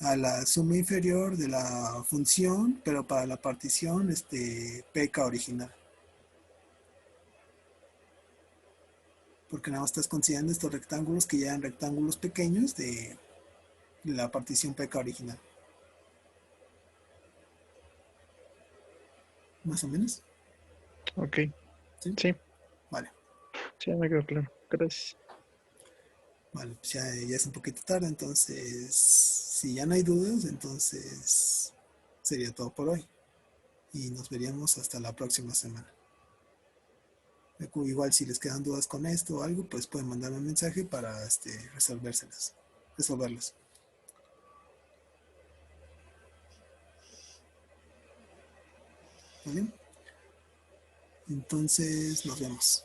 a la suma inferior de la función, pero para la partición PK original. porque nada más estás considerando estos rectángulos que ya eran rectángulos pequeños de la partición PK original. Más o menos. Ok, ¿Sí? sí, Vale. sí, me quedó claro. Gracias. Vale, pues ya es un poquito tarde, entonces si ya no hay dudas, entonces sería todo por hoy. Y nos veríamos hasta la próxima semana. Igual si les quedan dudas con esto o algo, pues pueden mandarme un mensaje para resolverlas. ¿Vale? Entonces nos vemos.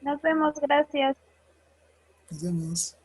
Nos vemos, gracias. Nos vemos.